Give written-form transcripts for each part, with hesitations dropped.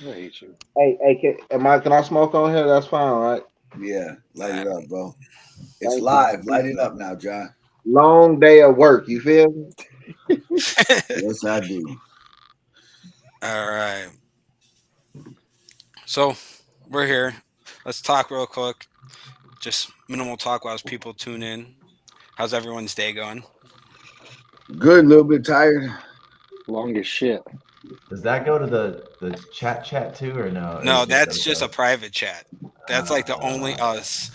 I hate you. Can I smoke on here? That's fine, right? Yeah, light it up, bro. It's Thank you. I live. Light it appreciate up it. now, John. Long day of work. You feel me? Yes, I do. All right. So we're here. Let's talk real quick. Just minimal talk while people tune in. How's everyone's day going? Good, a little bit tired. Long as shit. Does that go to the chat too, or no? Or No, is it that's like just a private chat. That's like the only us.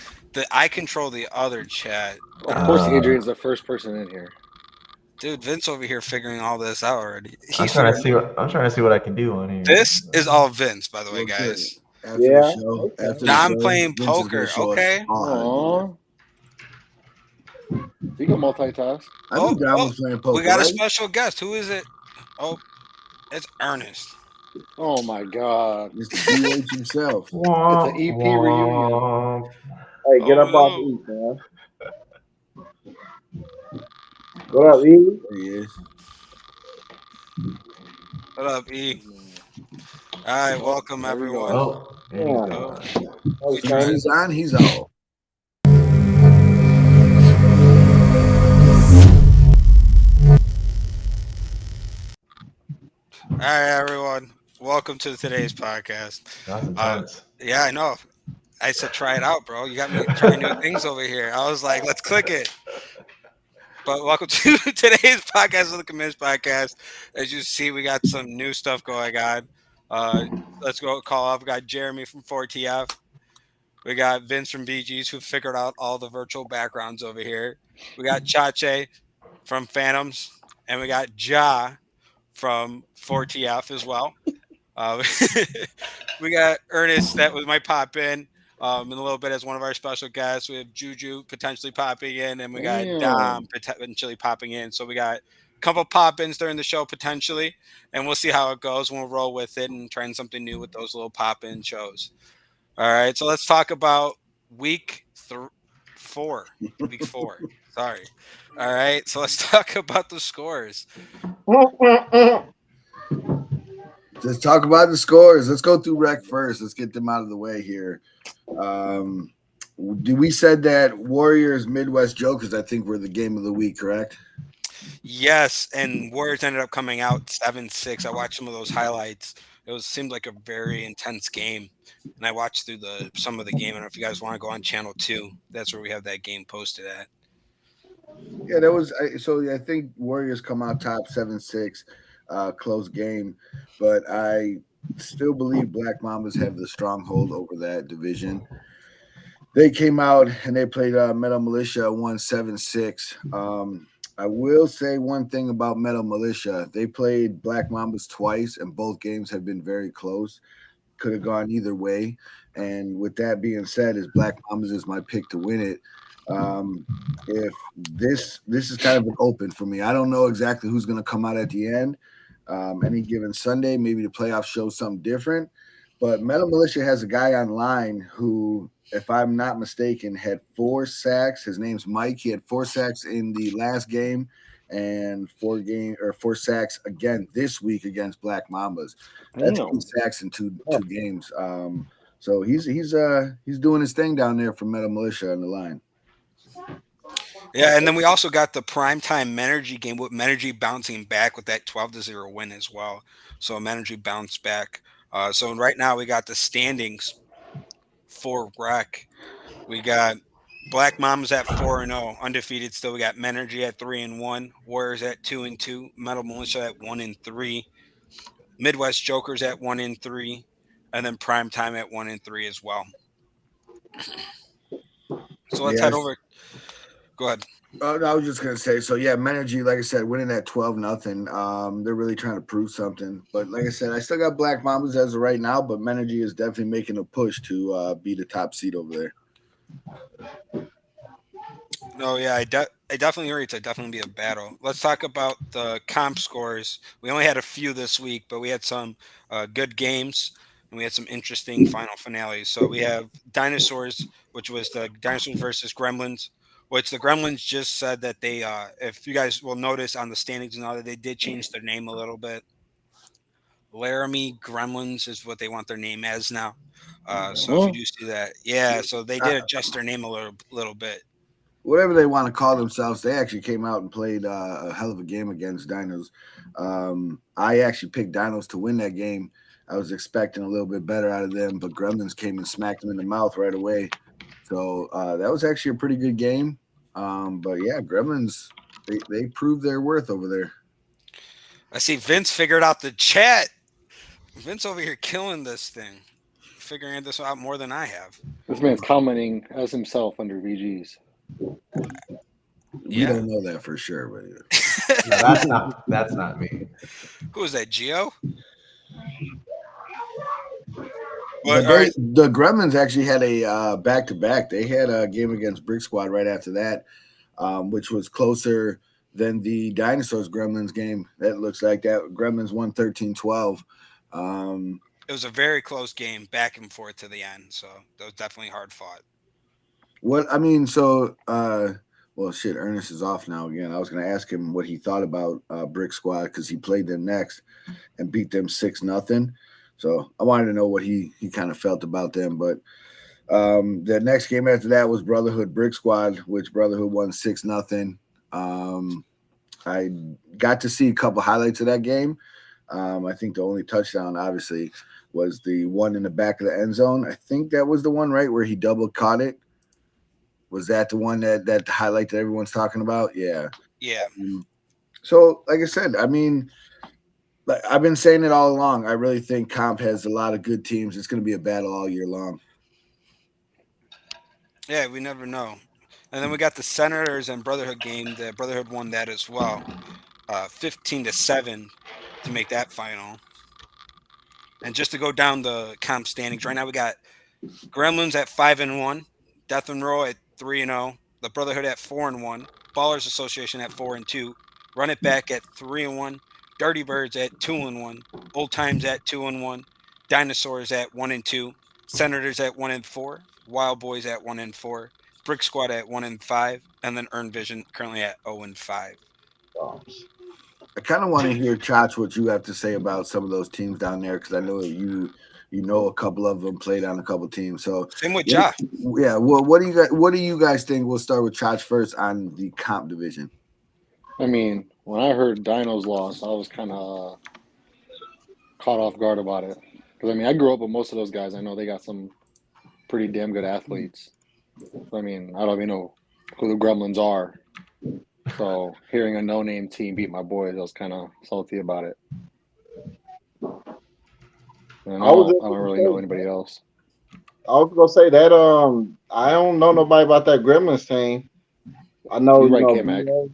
I control the other chat. Of course, uh, Adrian's the first person in here. Dude, Vince over here figuring all this out already. I'm He's trying to figuring. see what I can do on here. This is all Vince, by the way, Real quick. guys. Yeah. After Okay. the John show, playing Vince is gonna poker. show us Okay. all how to do it. Aww. You can multitask. I Oh, knew John oh, was playing we poker, got a right? special guest. Who is it? Oh, it's Ernest. Oh my god. Mr. DH himself. It's an Womp, EP reunion. womp. Hey, get Oh up off no. E, man. What up, E? There he is. What up, E? All right, Oh, welcome there we everyone. go. Oh, there you Yeah. go. Hey, We As soon as tried. he's on, he's all. All right, everyone. Welcome to today's podcast. That's Uh, intense. yeah, I know. I said try it out, bro. You got me trying new things over here. I was like, let's click it. But welcome to today's podcast of the Comish Podcast. As you see, we got some new stuff going on. Uh, let's go call off. We got Jeremy from 4TF. We got Vince from BGs who figured out all the virtual backgrounds over here. We got Chache from Phantoms, and we got Ja from 4TF as well. Uh, we got Ernest that was might pop in a little bit as one of our special guests. We have Juju potentially popping in, and we got Dom Damn. potentially popping in. So we got a couple pop-ins during the show potentially, and we'll see how it goes. We'll roll with it and trying something new with those little pop-in shows. All right, so let's talk about week 4. Week 4. Sorry. All right, so let's talk about the scores. Let's talk about the scores. Let's go through rec first. Let's get them out of the way here. Um, we said that Warriors Midwest Jokers, I think, were the game of the week, correct? Yes, and Warriors ended up coming out 7-6. I watched some of those highlights. It was seemed like a very intense game, and I watched through the some of the game. I don't know if you guys want to go on channel 2. That's where we have that game posted at. Yeah, that was so. I think Warriors come out top 7-6, close game, but I still believe Black Mambas have the stronghold over that division. They came out and they played Metal Militia, won 7-6. I will say one thing about Metal Militia. They played Black Mambas twice, and both games have been very close. Could have gone either way. And with that being said, is Black Mambas is my pick to win it. If this is kind of an open for me. I don't know exactly who's going to come out at the end. Any given Sunday, maybe the playoffs show something different. But Metal Militia has a guy online who, if I'm not mistaken, had 4 sacks. His name's Mike. He had 4 sacks in the last game and 4 sacks again this week against Black Mambas. That's Damn. 8 sacks in two games. So he's doing his thing down there for Metal Militia on the line. Yeah, and then we also got the primetime Menergy game with Menergy bouncing back with that 12-0 win as well. So Menergy bounced back. So right now we got the standings for Rec. We got Black Mamas at 4-0, undefeated still. We got Menergy at 3-1, Warriors at 2-2, Metal Militia at 1-3, Midwest Jokers at 1-3, and then Primetime at 1-3 as well. So let's head Yes. over. Go ahead. I was just gonna say, so yeah, Menergy, like I said, winning that 12-0. They're really trying to prove something. But like I said, I still got Black Mambas as of right now, but Menergy is definitely making a push to be the top seed over there. No, yeah, I definitely agree. It's definitely be a battle. Let's talk about the comp scores. We only had a few this week, but we had some good games and we had some interesting final finales. So we have Dinosaurs, which was the Dinosaurs versus Gremlins, which the Gremlins just said that if you guys will notice on the standings and all that, they did change their name a little bit. Laramie Gremlins is what they want their name as now. So if Huh? you do see that, yeah, so they did adjust their name a little bit. Whatever they want to call themselves, they actually came out and played a hell of a game against Dinos. I actually picked Dinos to win that game. I was expecting a little bit better out of them, but Gremlins came and smacked them in the mouth right away. So that was actually a pretty good game. But yeah, Gremlins, they proved their worth over there. I see Vince figured out the chat. Vince over here killing this thing, figuring this out more than I have. This man's commenting as himself under VGs. We Yeah. don't know that for sure, but No, that's not me. Who was that, Gio? But all right. the Gremlins actually had a back-to-back. They had a game against Brick Squad right after that, which was closer than the Dinosaurs Gremlins game. That looks like that Gremlins won 13-12. It was a very close game, back and forth to the end. So that was definitely hard fought. Well, shit, Ernest is off now again. I was going to ask him what he thought about Brick Squad because he played them next and beat them 6-0. So I wanted to know what he kind of felt about them. But the next game after that was Brotherhood Brick Squad, which Brotherhood won 6-0. I got to see a couple highlights of that game. I think the only touchdown, obviously, was the one in the back of the end zone. I think that was the one, right, where he double caught it. Was that the one that highlight that everyone's talking about? Yeah. Yeah. So, like I said, I mean, like I've been saying it all along. I really think Comp has a lot of good teams. It's going to be a battle all year long. Yeah, we never know. And then we got the Senators and Brotherhood game. The Brotherhood won that as well, 15-7 to make that final. And just to go down the comp standings, right now we got Gremlins at 5-1, Death and Row at 3-0, the Brotherhood at 4-1, Ballers Association at 4-2, Run It Back at 3-1, Dirty Birds at 2-1, Old Times at 2-1, Dinosaurs at 1-2, Senators at 1-4, Wild Boys at 1-4, Brick Squad at 1-5, and then Earn Vision currently at 0-5. I kind of want to hear, Chach, what you have to say about some of those teams down there because I know you know a couple of them played on a couple teams. So same with Ja. Yeah. Well, what do you guys think? We'll start with Chach first on the comp division. I mean, when I heard Dinos lost, I was kind of caught off guard about it. Because, I mean, I grew up with most of those guys. I know they got some pretty damn good athletes. So, I mean, I don't even know who the Gremlins are. So, hearing a no-name team beat my boys, I was kind of salty about it. And I don't really know anybody else. I was gonna say that I don't know nobody about that Gremlins team. I know You're right, you know K-Mac. BA,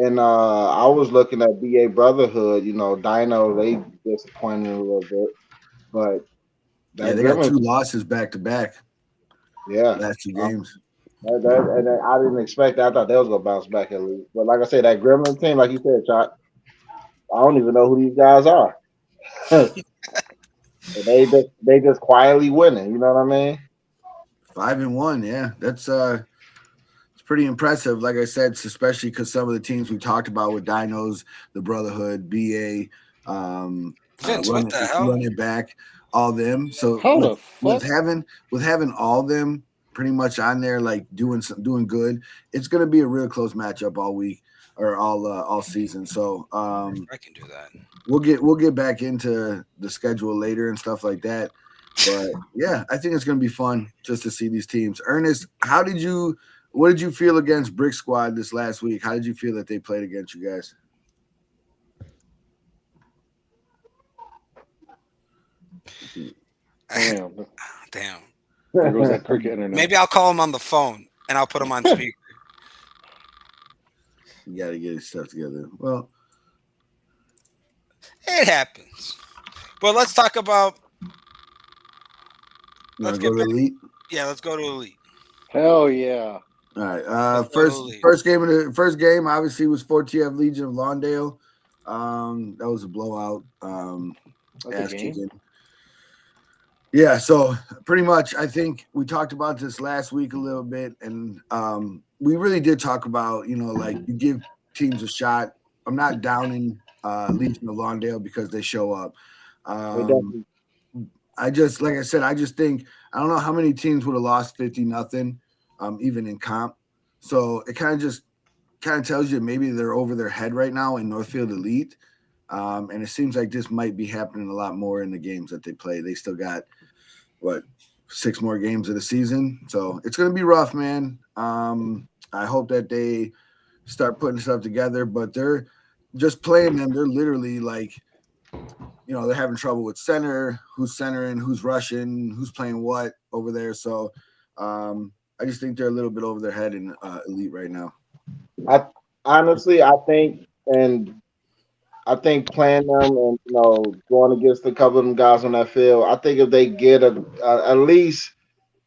and I was looking at BA Brotherhood. You know, Dino they disappointed a little bit, but Yeah, they got 2 losses back to back. Yeah, last 2 games. And I didn't expect that. I thought they was gonna bounce back at least. But like I said, that Gremlin team, like you said, Chuck, I don't even know who these guys are. they just quietly winning. You know what I mean? 5-1, yeah, that's it's pretty impressive. Like I said, especially because some of the teams we talked about with Dinos, the Brotherhood, BA, Vince, what the hell? Run It Back, all them. So How the fuck? with having all them pretty much on there, like doing good, it's gonna be a real close matchup all week or all season. So I can do that. We'll get back into the schedule later and stuff like that. But yeah, I think it's gonna be fun just to see these teams. Ernest, what did you feel against Brick Squad this last week? How did you feel that they played against you guys? Damn. There goes that cricket internet. Maybe I'll call him on the phone and I'll put him on speaker. You got to get his stuff together. Well, it happens. But let's talk about. Let's go to Elite. Yeah, let's go to Elite. Hell yeah! All right. First game obviously was 4TF Legion of Lawndale. That was a blowout. That's a game? Yeah, so pretty much I think we talked about this last week a little bit, and we really did talk about, like you give teams a shot. I'm not downing Legion of Lawndale because they show up. definitely. I just like I said, I just think I don't know how many teams would have lost 50-0, even in comp. So it kind of tells you maybe they're over their head right now in Northfield Elite. And it seems like this might be happening a lot more in the games that they play. They still got 6 more games of the season, so it's going to be rough, man. I hope that they start putting stuff together, but they're just playing them. They're literally like, they're having trouble with center, who's centering, who's rushing, who's playing what over there. So I just think they're a little bit over their head in Elite right now. I honestly, I think playing them and going against a couple of them guys on that field, I think if they get at least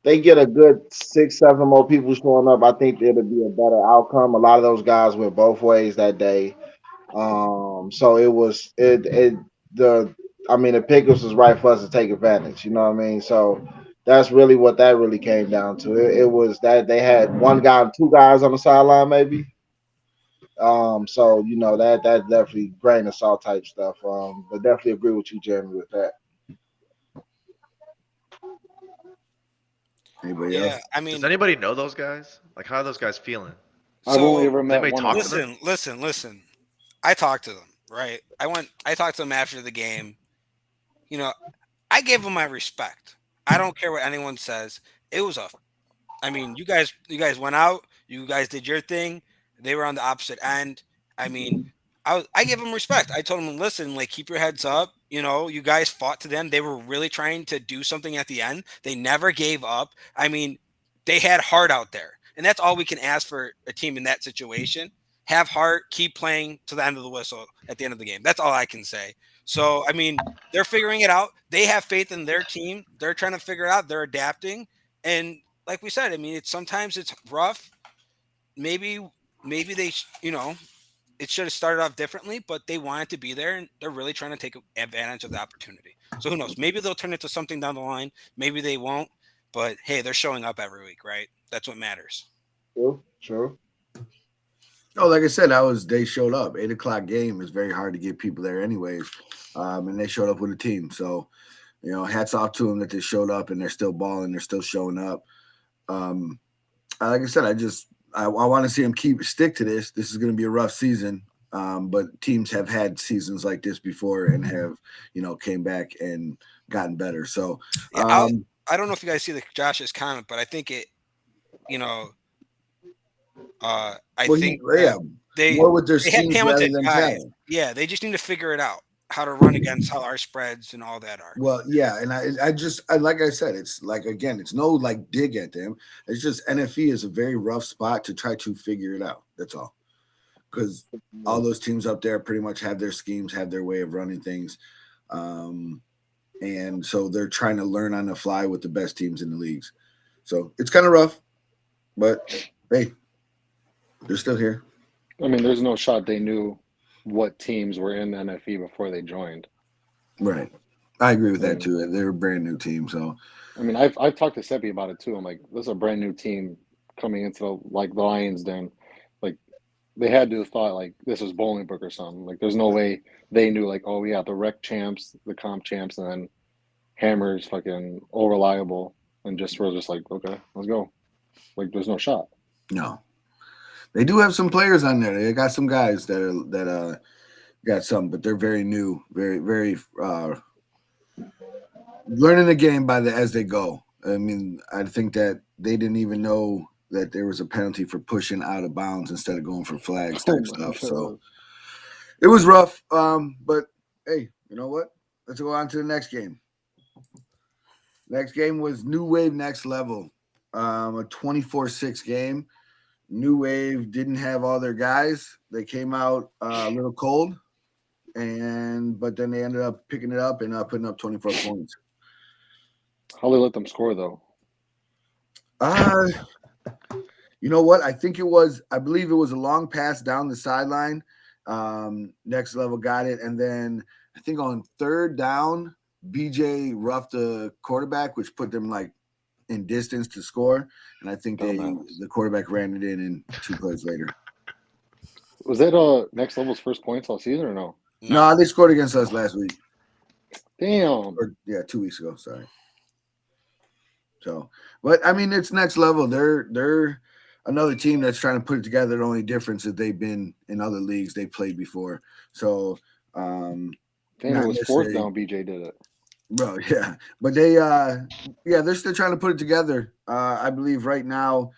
they get a good 6, 7 more people showing up, I think it'll be a better outcome. A lot of those guys went both ways that day. So it was the Pickers was right for us to take advantage. You know what I mean? So that's really what that really came down to. It was that they had one guy, 2 guys on the sideline, maybe. So that definitely grain of salt type stuff. But definitely agree with you, Jeremy, with that. Anybody else? I mean, does anybody know those guys? Like, how are those guys feeling? I've only so ever met anybody one. talk of to them. them? listen. I talked to them, right? I talked to them after the game. I gave them my respect. I don't care what anyone says. It was you guys went out. You guys did your thing. They were on the opposite end. I mean, I give them respect. I told them, listen, like, keep your heads up. You guys fought to them. They were really trying to do something at the end. They never gave up. I mean, they had heart out there. And that's all we can ask for a team in that situation. Have heart, keep playing to the end of the whistle at the end of the game. That's all I can say. So, I mean, they're figuring it out. They have faith in their team. They're trying to figure it out. They're adapting. And like we said, I mean, sometimes it's rough. Maybe they, it should have started off differently, but they wanted to be there, and they're really trying to take advantage of the opportunity. So who knows? Maybe they'll turn it to something down the line. Maybe they won't. But hey, they're showing up every week, right? That's what matters. True. Oh, like I said, they showed up. 8:00 game is very hard to get people there, anyways, and they showed up with a team. So, hats off to them that they showed up and they're still balling. They're still showing up. Like I said, I want to see them stick to this. This is going to be a rough season, but teams have had seasons like this before and have, came back and gotten better. So, I don't know if you guys see Josh's comment, but I think it, they more with their they had schemes rather talented than guys. talent. Yeah, they just need to figure it out how to run against how our spreads and all that are. Well, yeah, and I like I said, it's like, again, it's no like dig at them. It's just NFE is a very rough spot to try to figure it out. That's all, because all those teams up there pretty much have their schemes, have their way of running things, and so they're trying to learn on the fly with the best teams in the leagues. So it's kind of rough, but hey, they're still here. I mean, there's no shot they knew what teams were in the NFE before they joined. Right. I agree with that too. They're a brand new team. So, I mean, I've talked to Seppi about it too. I'm like, this is a brand new team coming into the Lions Den. Like, they had to have thought like this was Bolingbrook or something. Like, there's no way they knew like, oh, we got the rec champs, the comp champs, and then Hammer's fucking all reliable, and we're just like, okay, let's go. Like, there's no shot. No. They do have some players on there. They got some guys that got some, but they're very new, very, very learning the game as they go. I mean, I think that they didn't even know that there was a penalty for pushing out of bounds instead of going for flags type stuff. So it was rough. But hey, you know what? Let's go on to the next game. Next game was New Wave Next Level, a 24-6 game. New Wave didn't have all their guys. They came out a little cold, but then they ended up picking it up and putting up 24 points. How they let them score though? You know what? I believe it was a long pass down the sideline. Next Level got it, and then I think on 3rd down, BJ roughed the quarterback, which put them like in distance to score, and I think the quarterback ran it in 2 plays later. Was that Next Level's first points all season or no? No, they scored against us last week. Damn. 2 weeks ago. Sorry. So, but I mean, it's next level. They're another team that's trying to put it together. The only difference is they've been in other leagues they played before. So, Damn, it not was fourth necessarily- down. BJ did it. Bro, yeah, but they're still trying to put it together. I believe right now,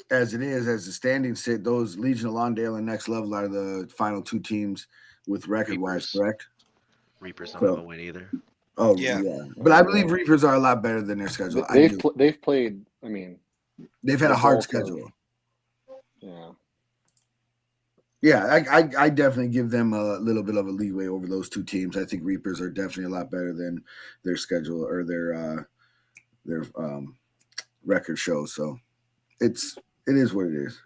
as the standings sit, those Legion of Lawndale and Next Level are the final two teams with record wise, Reapers. correct? Reapers don't So- have a win either. Oh Yeah. yeah, but I believe Reapers are a lot better than their schedule. They've played. I mean, They've had the a hard bulk of- schedule. Yeah. Yeah, I definitely give them a little bit of a leeway over those two teams. I think Reapers are definitely a lot better than their schedule or their record shows. So it is what it is.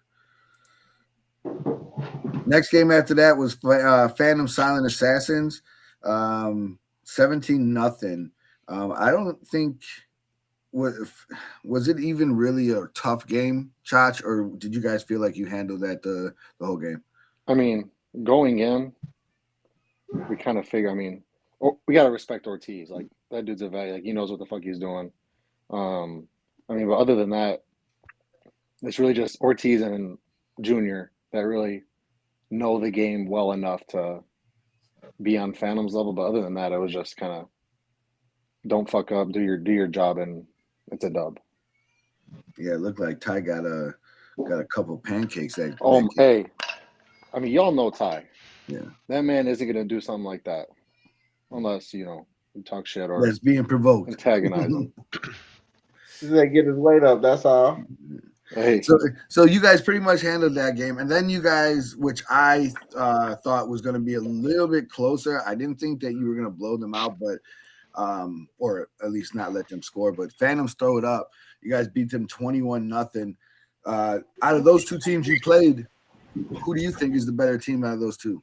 Next game after that was Phantom Silent Assassins, 17-0. I don't think was it even really a tough game, Chach, or did you guys feel like you handled that the whole game? I mean, going in, we kind of figure. I mean, we gotta respect Ortiz. Like that dude's a vet. Like he knows what the fuck he's doing. I mean, but other than that, it's really just Ortiz and Junior that really know the game well enough to be on Phantom's level. But other than that, it was just kind of don't fuck up, do your job, and it's a dub. Yeah, it looked like Ty got a couple pancakes. Hey, I mean, y'all know Ty. Yeah, that man isn't gonna do something like that unless you talk shit or that's being provoked, antagonize him. Just to get his weight up. That's all. Hey, So you guys pretty much handled that game, and then you guys, which I thought was going to be a little bit closer. I didn't think that you were going to blow them out, but or at least not let them score. But Phantoms throw it up. You guys beat them 21-0. Out of those two teams you played, who do you think is the better team out of those two?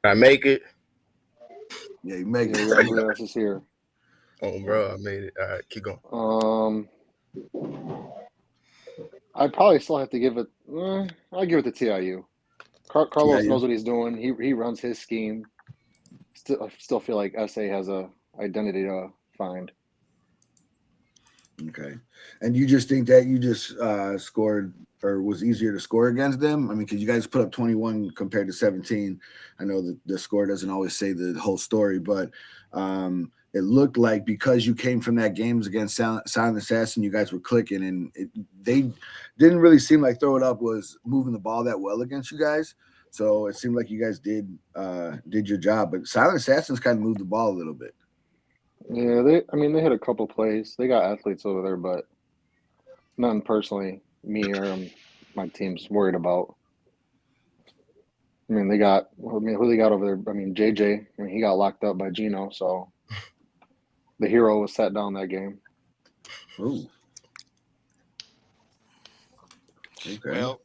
I make it. Yeah, you make it. Everybody else is here. Oh, bro, I made it. All right, keep going. I'd probably still have to give it. I'll give it to TIU. Carlos TIU. knows what he's doing. He runs his scheme. I still feel like SA has a identity to find. Okay, and you just think that you just scored or was easier to score against them? I mean, because you guys put up 21 compared to 17. I know that the score doesn't always say the whole story, but it looked like because you came from that games against Silent Assassin, you guys were clicking, and they didn't really seem like Throw It Up was moving the ball that well against you guys. So it seemed like you guys did your job, but Silent Assassins kind of moved the ball a little bit. Yeah, they hit a couple plays. They got athletes over there, but nothing personally me or my team's worried about. I mean, who they got over there? I mean, JJ. I mean, he got locked up by Gino, so the hero was sat down that game. Ooh. Okay. Well,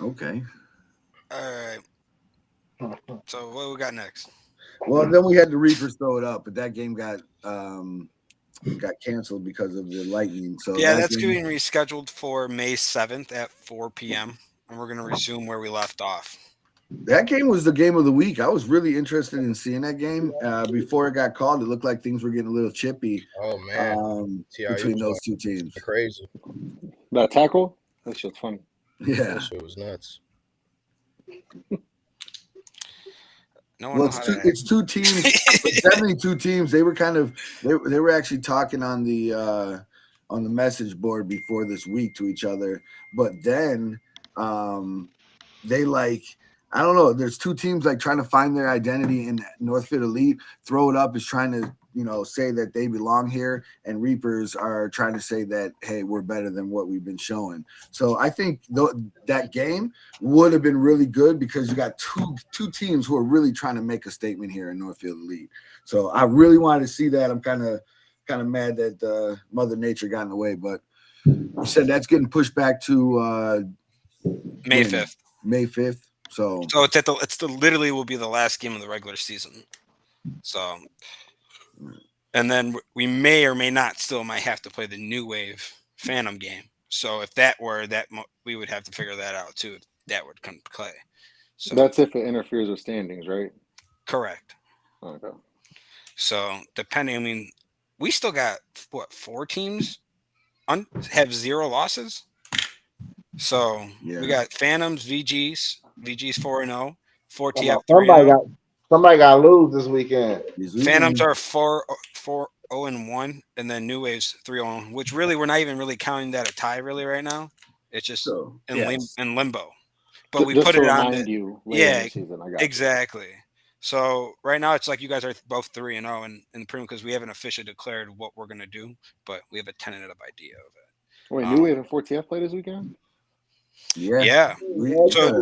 Okay. all right. So what we got next? Well, then we had the Reapers Throw It Up, but that game got canceled because of the lightning. So Yeah, that's getting rescheduled for May 7th at 4 p.m. and we're gonna resume where we left off. That game was the game of the week. I was really interested in seeing that game. Before it got called, it looked like things were getting a little chippy. Oh man, between those two teams. Crazy. That tackle? That shit's funny. Yeah. That shit was nuts. No one Well, knows it's two teams. It's definitely two teams. They were they were actually talking on the message board before this week to each other. But then they I don't know. There's two teams trying to find their identity in Northfield Elite. Throw It Up is trying to say that they belong here, and Reapers are trying to say that, hey, we're better than what we've been showing. So I think that game would have been really good because you got two teams who are really trying to make a statement here in Northfield Elite. So I really wanted to see that. I'm kind of mad that Mother Nature got in the way, but you said that's getting pushed back to May 5th. May 5th. So it's literally will be the last game of the regular season. So. And then we may or may not might have to play the New Wave Phantom game. So if that were we would have to figure that out too. that would come to play. So That's if it interferes with standings, right? correct. Okay. So depending, I mean, we still got what 4 teams have 0 losses. So we got Phantoms, VGs 4-0, 4TF 3-0. Somebody got to lose this weekend. Phantoms are 4-0-1, and then New Waves 3-0, which really we're not even really counting that a tie really right now. It's just in limbo. But we Just put to it on remind you later in the season. I got exactly. So right now it's like you guys are both 3-0 in the premium because we haven't officially declared what we're gonna do, but we have a tentative idea of it. Wait, New Wave and 4TF play this weekend? Yeah. So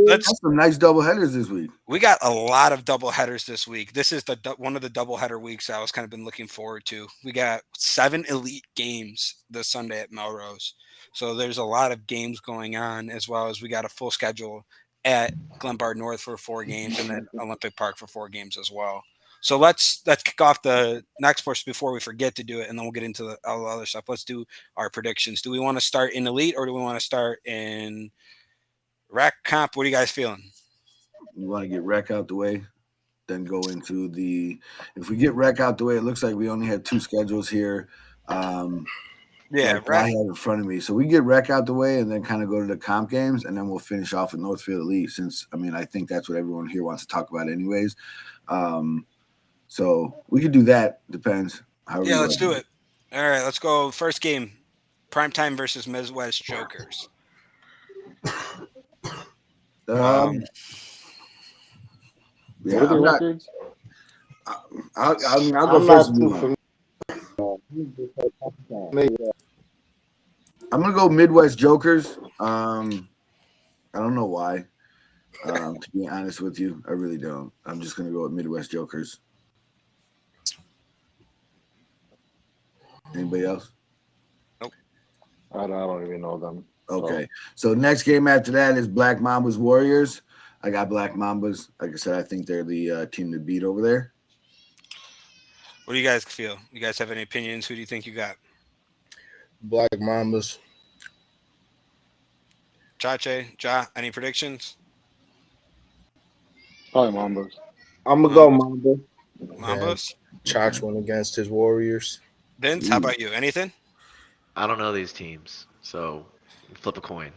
let's some nice double headers this week. We got a lot of double headers this week. This is one of the double header weeks I was kind of been looking forward to. We got 7 elite games this Sunday at Melrose. So there's a lot of games going on, as well as we got a full schedule at Glenbard North for 4 games and then Olympic Park for 4 games as well. So let's kick off the next portion before we forget to do it, and then we'll get into all the other stuff. Let's do our predictions. Do we want to start in elite or do we want to start in rack comp? What are you guys feeling? You want to get rec out the way, then go into the. If we get rec out the way, it looks like we only have 2 schedules here. Rec. I have in front of me, so we get rec out the way, and then kind of go to the comp games, and then we'll finish off with Northfield Elite. Since I think that's what everyone here wants to talk about, anyways. So we could do that. Depends. Let's do it. All right, let's go. First game, Primetime versus Midwest Jokers. What are the records? I'll go first. I'm gonna go Midwest Jokers. I don't know why. To be honest with you, I really don't. I'm just gonna go with Midwest Jokers. Anybody else? Nope. I don't even know them. Okay. So next game after that is Black Mambas Warriors. I got Black Mambas. Like I said, I think they're the team to beat over there. What do you guys feel? You guys have any opinions? Who do you think you got? Black Mambas. Ja, any predictions? Probably Mambas. I'm going to go Mamba. Mambas? Chach went against his Warriors. Vince, how about you? Anything? I don't know these teams, so flip a coin.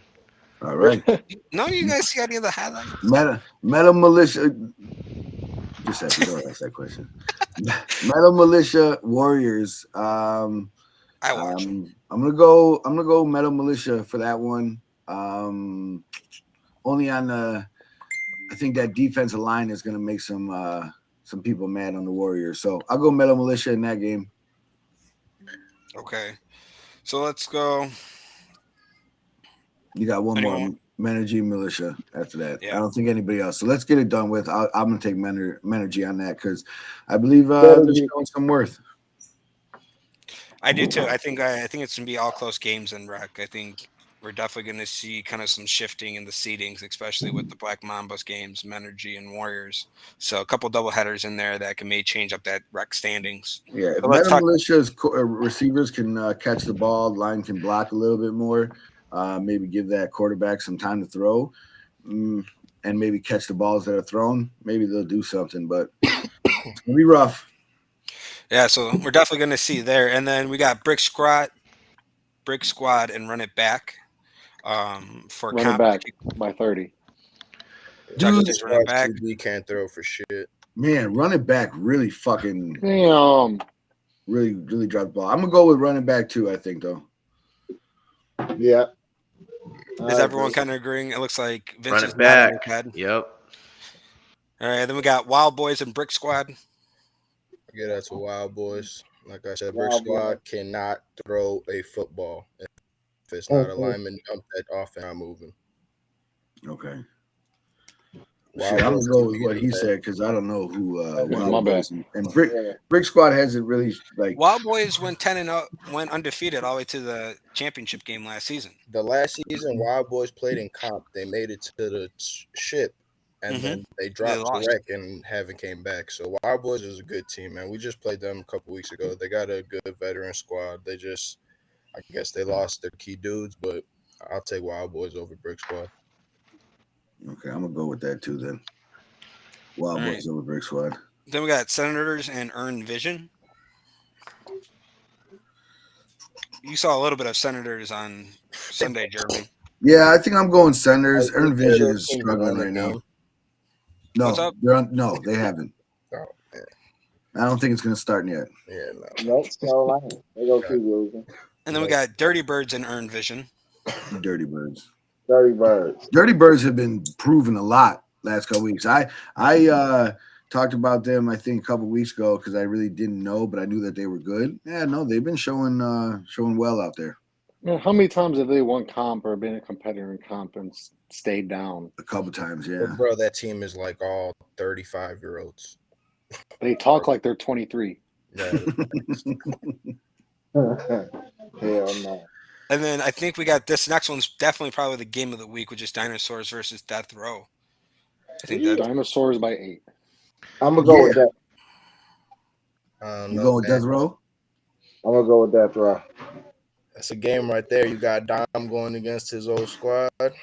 All right. No, you guys see any of the highlights? Metal Militia. Just a second, don't ask that question. Metal Militia Warriors. I watch. I'm gonna go Metal Militia for that one. Only on the. I think that defensive line is gonna make some people mad on the Warriors. So I'll go Metal Militia in that game. Okay. So let's go. You got one more, Menergy Militia after that. Yeah. I don't think anybody else. So let's get it done with. I'm going to take Menergy on that because I believe they're showing some worth. I do too. I think it's going to be all close games in rec. I think we're definitely going to see kind of some shifting in the seedings, especially with the Black Mambas games, Menergy and Warriors. So a couple double headers in there that may change up that rec standings. Yeah, Metal Militia's receivers can catch the ball, line can block a little bit more. Maybe give that quarterback some time to throw and maybe catch the balls that are thrown. Maybe they'll do something, but it's going to be rough. Yeah, so we're definitely going to see there. And then we got Brick Squad, and Run It Back for Run It Back by 30. Dude, Run It Back. He can't throw for shit. Man, Run It Back really fucking damn. Really dropped the ball. I'm going to go with Run It Back too, I think, though. Yeah. Is everyone kind of agreeing? It looks like Vince Run is it back. Yep. All right, then we got Wild Boys and Brick Squad. Yeah, that's a Wild Boys. Like I said, Brick Squad cannot throw a football. If it's not a lineman, that off and I'm moving. Okay. I'm going to go with what he said because I don't know who Wild Boys and Brick Squad hasn't really like. Wild Boys went 10-0, went undefeated all the way to the championship game last season. The last season, Wild Boys played in comp. They made it to the ship, and then they dropped the wreck and haven't came back. So Wild Boys is a good team, man. We just played them a couple weeks ago. They got a good veteran squad. I guess they lost their key dudes, but I'll take Wild Boys over Brick Squad. Okay, I'm gonna go with that too then. Wild All Boys over Brick Squad. Then we got Senators and Earned Vision. You saw a little bit of Senators on Sunday, Jeremy. Yeah, I think I'm going Senators. I Earn think Vision they're is team struggling won the right now. game. No, What's up? no, they haven't. Oh, man. I don't think it's gonna start yet. Yeah, no. Nope, Carolina. They go keep losing. And then we got Dirty Birds and Earned Vision. Dirty Birds. Dirty Birds. Dirty Birds have been proven a lot last couple weeks. I talked about them I think a couple weeks ago because I really didn't know, but I knew that they were good. Yeah, no, they've been showing well out there. Man, how many times have they won comp or been a competitor in comp and stayed down? A couple times, yeah. But bro, that team is like all 35-year-olds. They talk like they're 23. Yeah. Hell no. And then I think we got this next one's definitely probably the game of the week, which is Dinosaurs versus Death Row. I think that Dinosaurs by 8. I'm gonna go with that. You going with Death Row? I'm gonna go with Death Row. That's a game right there. You got Dom going against his old squad. And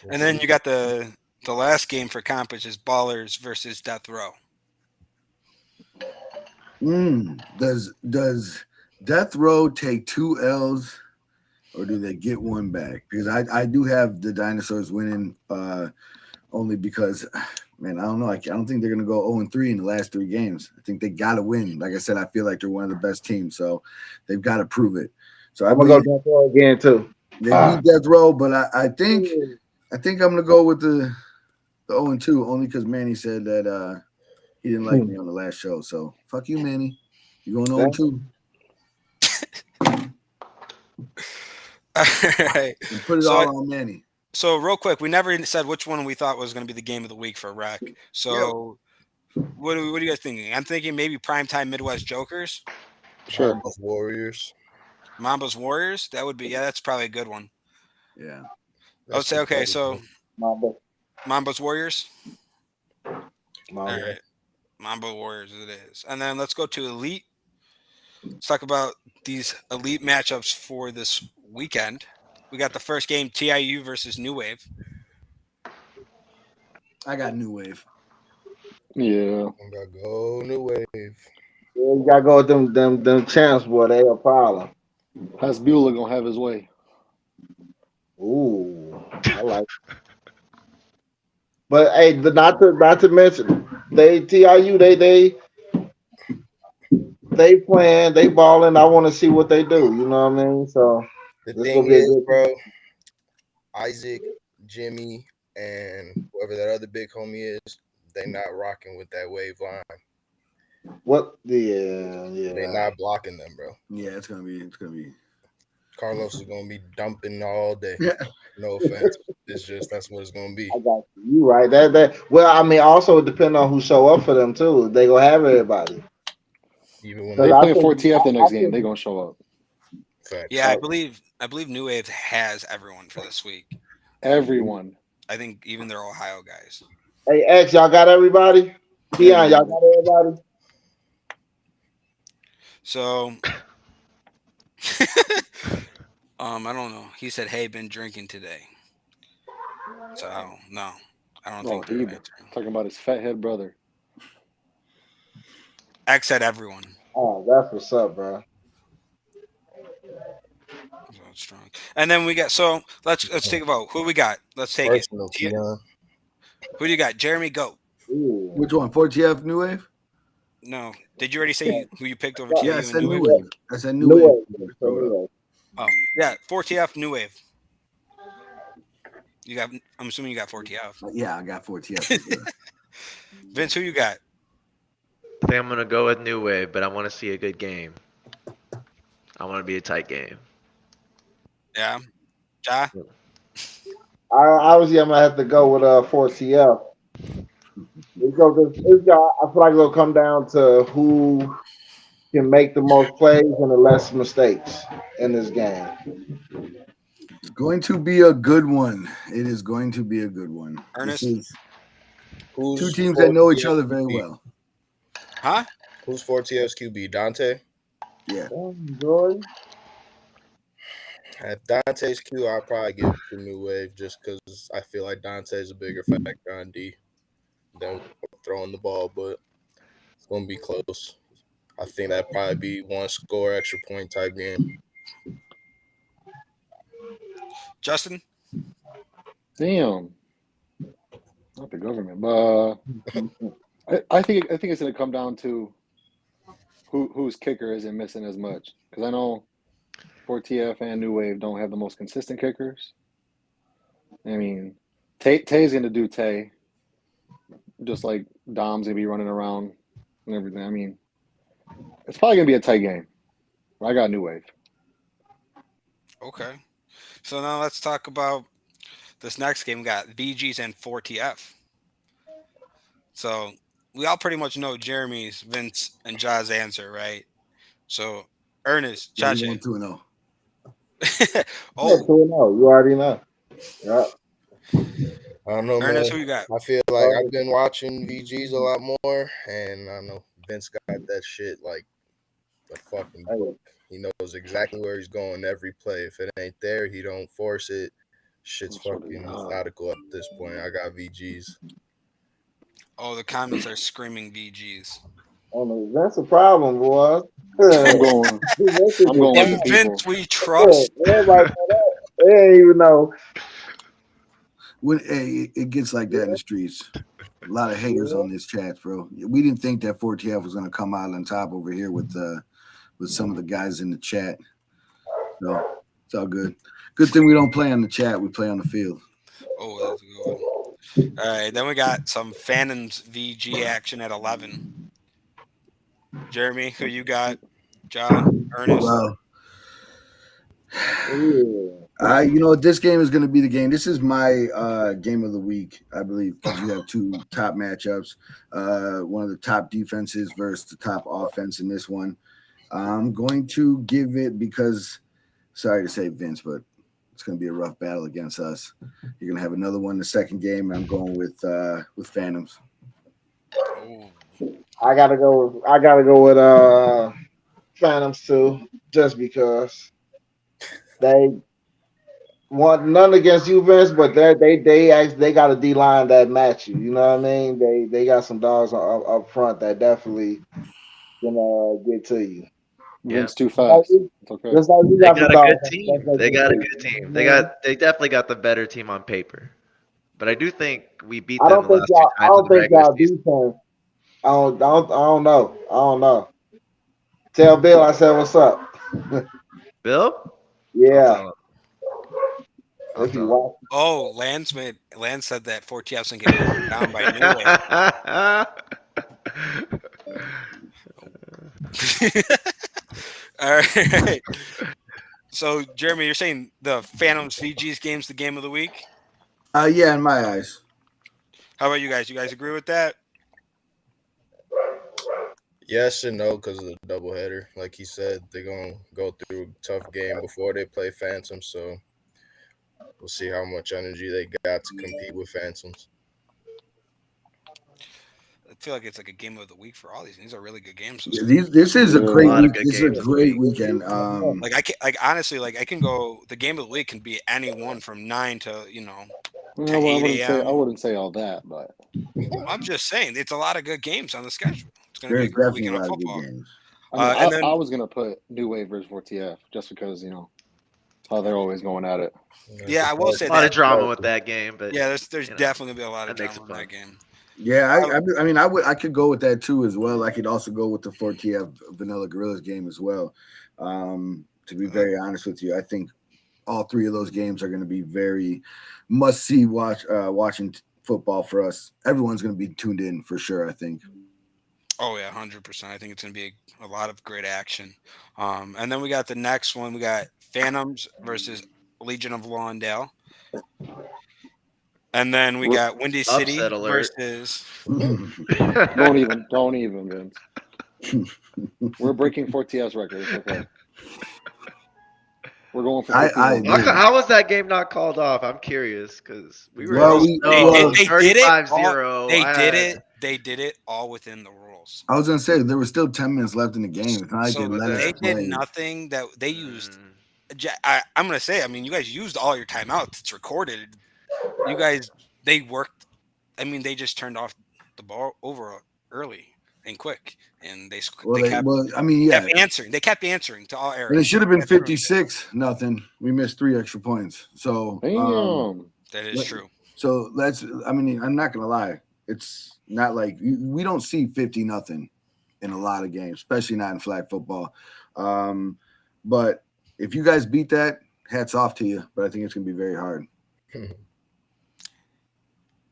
then you got the last game for comp, which is Ballers versus Death Row. Does Death Row take 2 L's or do they get one back? Because I do have the Dinosaurs winning only because, man, I don't know. I don't think they're going to go 0-3 in the last 3 games. I think they got to win. Like I said, I feel like they're one of the best teams, so they've got to prove it. So I'm going to go Death Row again, too. They beat Death Row, but I think I'm going to go with the 0-2 only because Manny said that he didn't like me on the last show. So, fuck you, Manny. You're going 0-2. All right. And put it all on Manny. So real quick, we never said which one we thought was going to be the game of the week for Rec. So what are you guys thinking? I'm thinking maybe primetime Midwest Jokers. Sure. Mamba's Warriors. That would be that's probably a good one. Yeah. I would say okay. So Mamba's Warriors. Mamba. All right. Mamba Warriors it is. And then let's go to Elite. Let's talk about these Elite matchups for this weekend. We got the first game, TIU versus New Wave. I got New Wave. Yeah. I'm gonna go New Wave. Yeah, you gotta go with them champs, boy. They a problem. Hasbula gonna have his way. Ooh, I like it. But hey, not to mention TIU, they playing, they balling. I want to see what they do. You know what I mean? So the thing is, bro, Isaac, Jimmy, and whoever that other big homie is, they not rocking with that wave line. What? Yeah. They not blocking them, bro. Yeah, it's gonna be. Carlos is gonna be dumping all day. No offense, it's just that's what it's gonna be. I got you right. That. Well, I mean, also depend on who show up for them too. They gonna have everybody. Even when they play 4TF the next game, they gonna show up. Fact. Yeah, I believe New Wave has everyone for this week. Everyone. I think even their Ohio guys. Hey X, y'all got everybody? Keon, y'all got everybody? So I don't know. He said, "Hey, been drinking today." So no, I don't think they're talking about his fathead brother. X said everyone. Oh, that's what's up, bro. Strong. And then we got let's think about who we got. Let's take it. Who do you got? Jeremy, go. Ooh. Which one? 4TF New Wave? No. Did you already say who you picked over TIU? Yeah, I said New New Wave? Wave. I said New Wave. Oh, yeah, 4TF New Wave. You got. I'm assuming you got 4TF. Yeah, I got 4TF. Vince, who you got? I think I'm gonna go with New Wave, but I want to see a good game. I want to be a tight game. Yeah. Ja? Obviously, I'm gonna have to go with 4TF. I feel like it'll come down to who can make the most plays and the less mistakes in this game. It's going to be a good one. It is going to be a good one. Ernest? Two teams that know each other very well. Huh? Who's 4TF's QB? Dante? Yeah. Jordan? At Dante's Q, I'll probably give it to New Wave just because I feel like Dante's a bigger factor on D than throwing the ball, but it's going to be close. I think that'd probably be one score, extra point type game. Justin? Damn. Not the government, but I think it's going to come down to whose kicker isn't missing as much. Because I know 4TF and New Wave don't have the most consistent kickers. I mean, Tay's going to do Tay, just like Dom's going to be running around and everything. I mean, it's probably going to be a tight game. I got New Wave. Okay. So now let's talk about this next game. We got VGs and 4TF. So we all pretty much know Jeremy's, Vince, and Ja's answer, right? So Ernest, Chacha. 2-0. Oh, 2-0. You already know. Yeah. I don't know, Ernest, man. who you got? I feel like I've been watching VGs a lot more, and I know Vince got that shit like a fucking book. He knows exactly where he's going every play. If it ain't there, he don't force it. Shit's fucking methodical at this point. I got VGs. Oh, the comments are screaming VGs. Oh, that's a problem, boy. I'm going with In the Vince, people. we trust. Everybody know that. They ain't even know. When it gets like that in the streets, a lot of haters on this chat, bro. We didn't think that 4TF was going to come out on top over here with some of the guys in the chat. So it's all good. Good thing we don't play on the chat. We play on the field. Oh, that's a good one. All right, then we got some Phantoms VG action at 11. Jeremy, who you got? John, Ernest. Well, this game is going to be the game. This is my game of the week, I believe, because you have two top matchups. One of the top defenses versus the top offense in this one. I'm going to give it because, sorry to say, Vince, but it's going to be a rough battle against us. You're going to have another one in the second game, and I'm going with Phantoms. I gotta go with Phantoms too, just because they want none against you, Vince, but they got a D line that match you. You know what I mean? They got some dogs up front that definitely gonna get to you. Vince too fast. It's okay. Just like They got a good team. They got a good team. They definitely got the better team on paper. But I do think we beat them the last two times. I don't in the think regular y'all season. defense. I don't know. Tell Bill I said what's up. Bill? Yeah. I'll If you tell him. watch. Oh, Lance said that 4TF's going to get broken down by New Wave. All right. So, Jeremy, you're saying the Phantoms VG's game's the game of the week? Yeah, in my eyes. How about you guys? You guys agree with that? Yes and no because of the doubleheader. Like he said, they're going to go through a tough game before they play Phantoms, so we'll see how much energy they got to compete with Phantoms. I feel like it's like a game of the week for all these. These are really good games. Yeah, this is a great week. This is a great weekend. Honestly, I can go. The game of the week can be any one from 9 to 8 I a.m. wouldn't say all that, but I'm just saying it's a lot of good games on the schedule. It's going to There's be a great definitely weekend a of lot of football. good games. I was gonna put New Wave versus 4TF just because how they're always going at it. Yeah, I will say a lot that. of drama with that game, but yeah, there's definitely be a lot of that makes drama in it that game. Yeah, I could go with that too as well. I could also go with the 4TF Vanilla Gorillas game as well. To be very honest with you, I think all three of those games are going to be very must-see watching football for us. Everyone's going to be tuned in for sure, I think. Oh, yeah, 100%. I think it's going to be a lot of great action. And then we got the next one. We got Phantoms versus Legion of Lawndale. And then we got Windy City versus. Don't even, Vince. We're breaking 4TF's record. It's okay. We're going for. How was that game not called off? I'm curious because we were. They did it. 35-0. They did it all within the rules. I was gonna say there were still 10 minutes left in the game. It's not like they did nothing that they used I'm gonna say, I mean, you guys used all your timeouts. It's recorded. You guys, they worked. I mean, they just turned off the ball over early and quick, and they kept answering. They kept answering to all errors. And it should have been 56-0. We missed 3 extra points. So that is true. So I mean, I'm not gonna lie. It's not like we don't see 50-0 in a lot of games, especially not in flag football. But if you guys beat that, hats off to you. But I think it's gonna be very hard.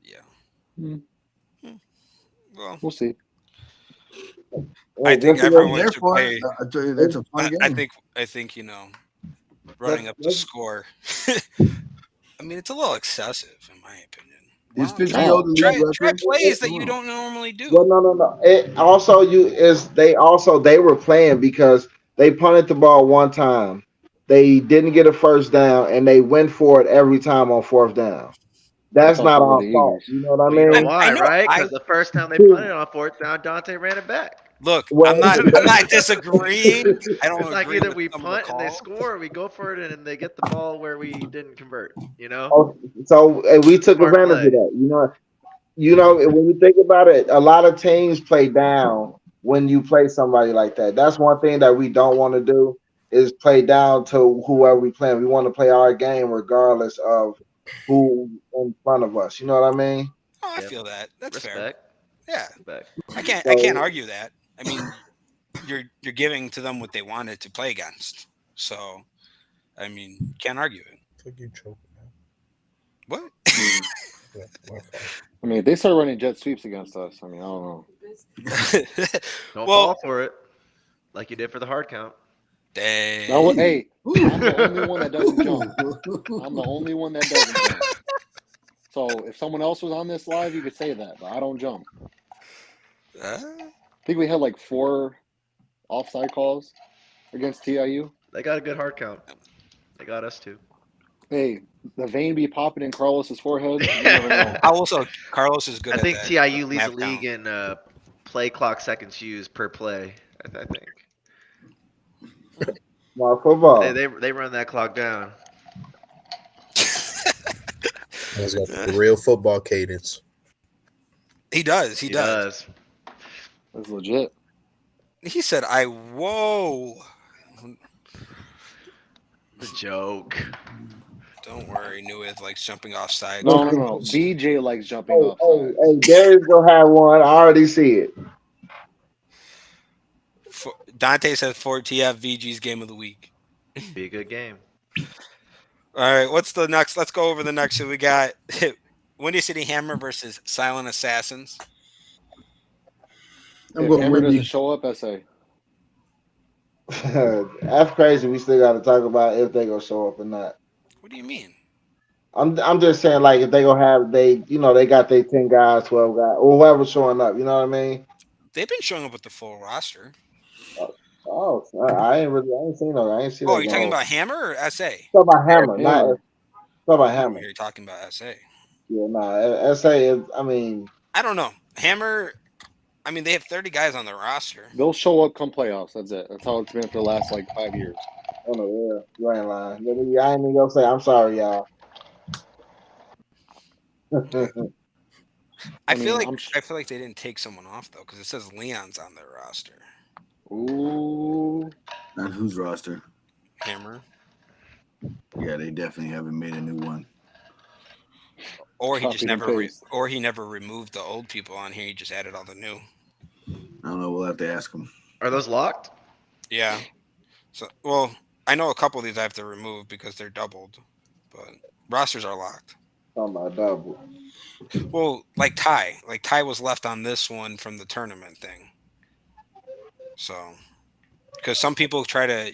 Yeah. Well, we'll see. I think everyone should play. That's a fun game. I think running up the score. I mean, it's a little excessive in my opinion. Wow. Try plays that you don't normally do. Well, no. They were playing because they punted the ball one time. They didn't get a first down, and they went for it every time on 4th down. That's not our fault. You know what I mean? You know why, right? Because the first time they punted on 4th down, Dante ran it back. Look, I'm not disagreeing. I don't. It's like either we punt and they score, or we go for it and they get the ball where we didn't convert. So we took advantage of that. You know, when you think about it, a lot of teams play down when you play somebody like that. That's one thing that we don't want to do is play down to whoever we play. We want to play our game regardless of who in front of us. You know what I mean? Oh, I feel that. That's Respect. Fair. Yeah. Respect. I can't argue that. I mean, you're giving to them what they wanted to play against. So, I mean, can't argue it. You choking now. What? I mean, if they start running jet sweeps against us, I mean, I don't know. Don't fall for it, like you did for the hard count. Dang. No, hey, I'm the only one that doesn't jump. I'm the only one that doesn't jump. So if someone else was on this live, you could say that, but I don't jump. I think we had like 4 offside calls against TIU. They got a good hard count. They got us too. Hey, the vein be popping in Carlos's forehead. You never know. Also, Carlos is good. I think TIU leads the league in play clock seconds used per play. I think. Well, football. They run that clock down. He's got the real football cadence. He does. He does. That's legit. He said, whoa. The joke. Don't worry, Newith likes jumping offside. No. BJ likes jumping offside. Hey, Darius gonna have one. I already see it. Dante says 4TF VG's game of the week. Be a good game. All right, what's the next? Let's go over the next. So we got Windy City Hammer versus Silent Assassins. If Hammer doesn't show up, SA. That's crazy. We still got to talk about if they gonna show up or not. What do you mean? I'm just saying, like, if they gonna have they got their 10 guys, 12 guys, or whoever's showing up. You know what I mean? They've been showing up with the full roster. Oh, I ain't seen no. I ain't seen. Oh, you're talking about Hammer or SA? Talk about Hammer, not. Talk about Hammer. You're talking about SA. Yeah, SA is. I mean, I don't know. Hammer. I mean, they have 30 guys on their roster. They'll show up come playoffs. That's it. That's how it's been for the last 5 years. Oh no, yeah, you ain't lying. I ain't even gonna say I'm sorry, y'all. I feel like they didn't take someone off though, because it says Leon's on their roster. Ooh. On whose roster? Hammer. Yeah, they definitely haven't made a new one. Or he just never removed the old people on here. He just added all the new. I don't know. We'll have to ask him. Are those locked? Yeah. So, well, I know a couple of these I have to remove because they're doubled, but rosters are locked. Talking about double. Well, like Ty was left on this one from the tournament thing. So, because some people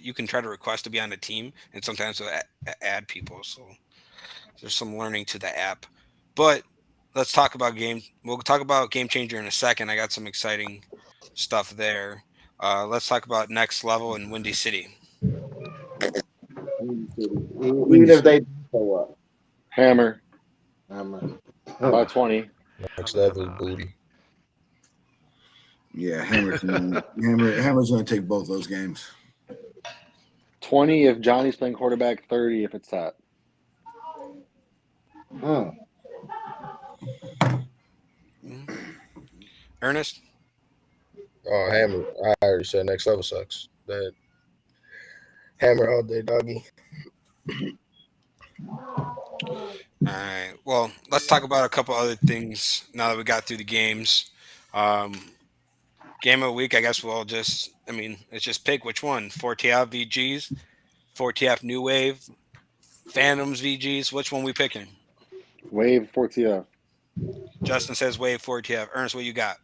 you can try to request to be on a team, and sometimes they'll add people. So there's some learning to the app. But let's talk about game. We'll talk about Game Changer in a second. I got some exciting stuff there. Let's talk about Next Level in Windy City. Even if they show up. Hammer. By 20. Next Level booty. Yeah, Hammer's going to take both those games. 20 if Johnny's playing quarterback, 30 if it's Tat. Ernest? Oh, Hammer. I already said next level sucks. That Hammer all day, doggy. All right. Well, let's talk about a couple other things now that we got through the games. Game of the week, I guess let's just pick which one. 4TF VGs, 4TF New Wave, Phantoms VGs. Which one we picking? Wave 4TF. Justin says Wave 4TF. Ernest, what you got?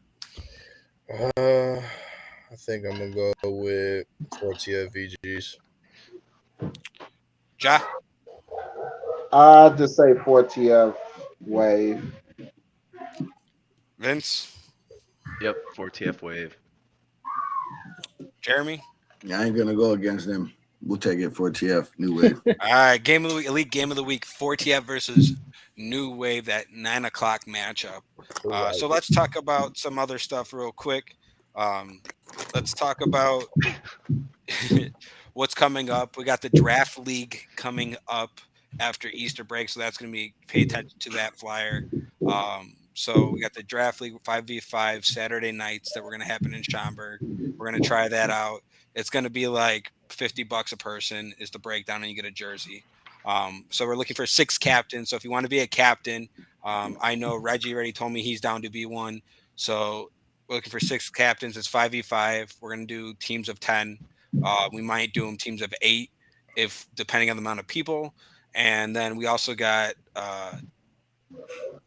I think I'm going to go with 4TF VGs. Ja? I'll just say 4TF Wave. Vince? Yep, 4TF Wave. Jeremy? Yeah, I ain't gonna go against them. We'll take it 4TF New Wave. All right, game of the week, elite game of the week, 4TF versus New Wave, that 9 o'clock matchup. So let's talk about some other stuff real quick. Let's talk about what's coming up. We got the draft league coming up after Easter break, so that's going to be pay attention to that flyer. So we got the draft league 5v5 Saturday nights that we're going to happen in Schaumburg. We're going to try that out. It's going to be like $50 a person is the breakdown, and you get a jersey. So we're looking for 6 captains. So if you want to be a captain, I know Reggie already told me he's down to be one. So we're looking for 6 captains. It's 5v5. We're going to do teams of 10. We might do them teams of 8 if depending on the amount of people. And then we also got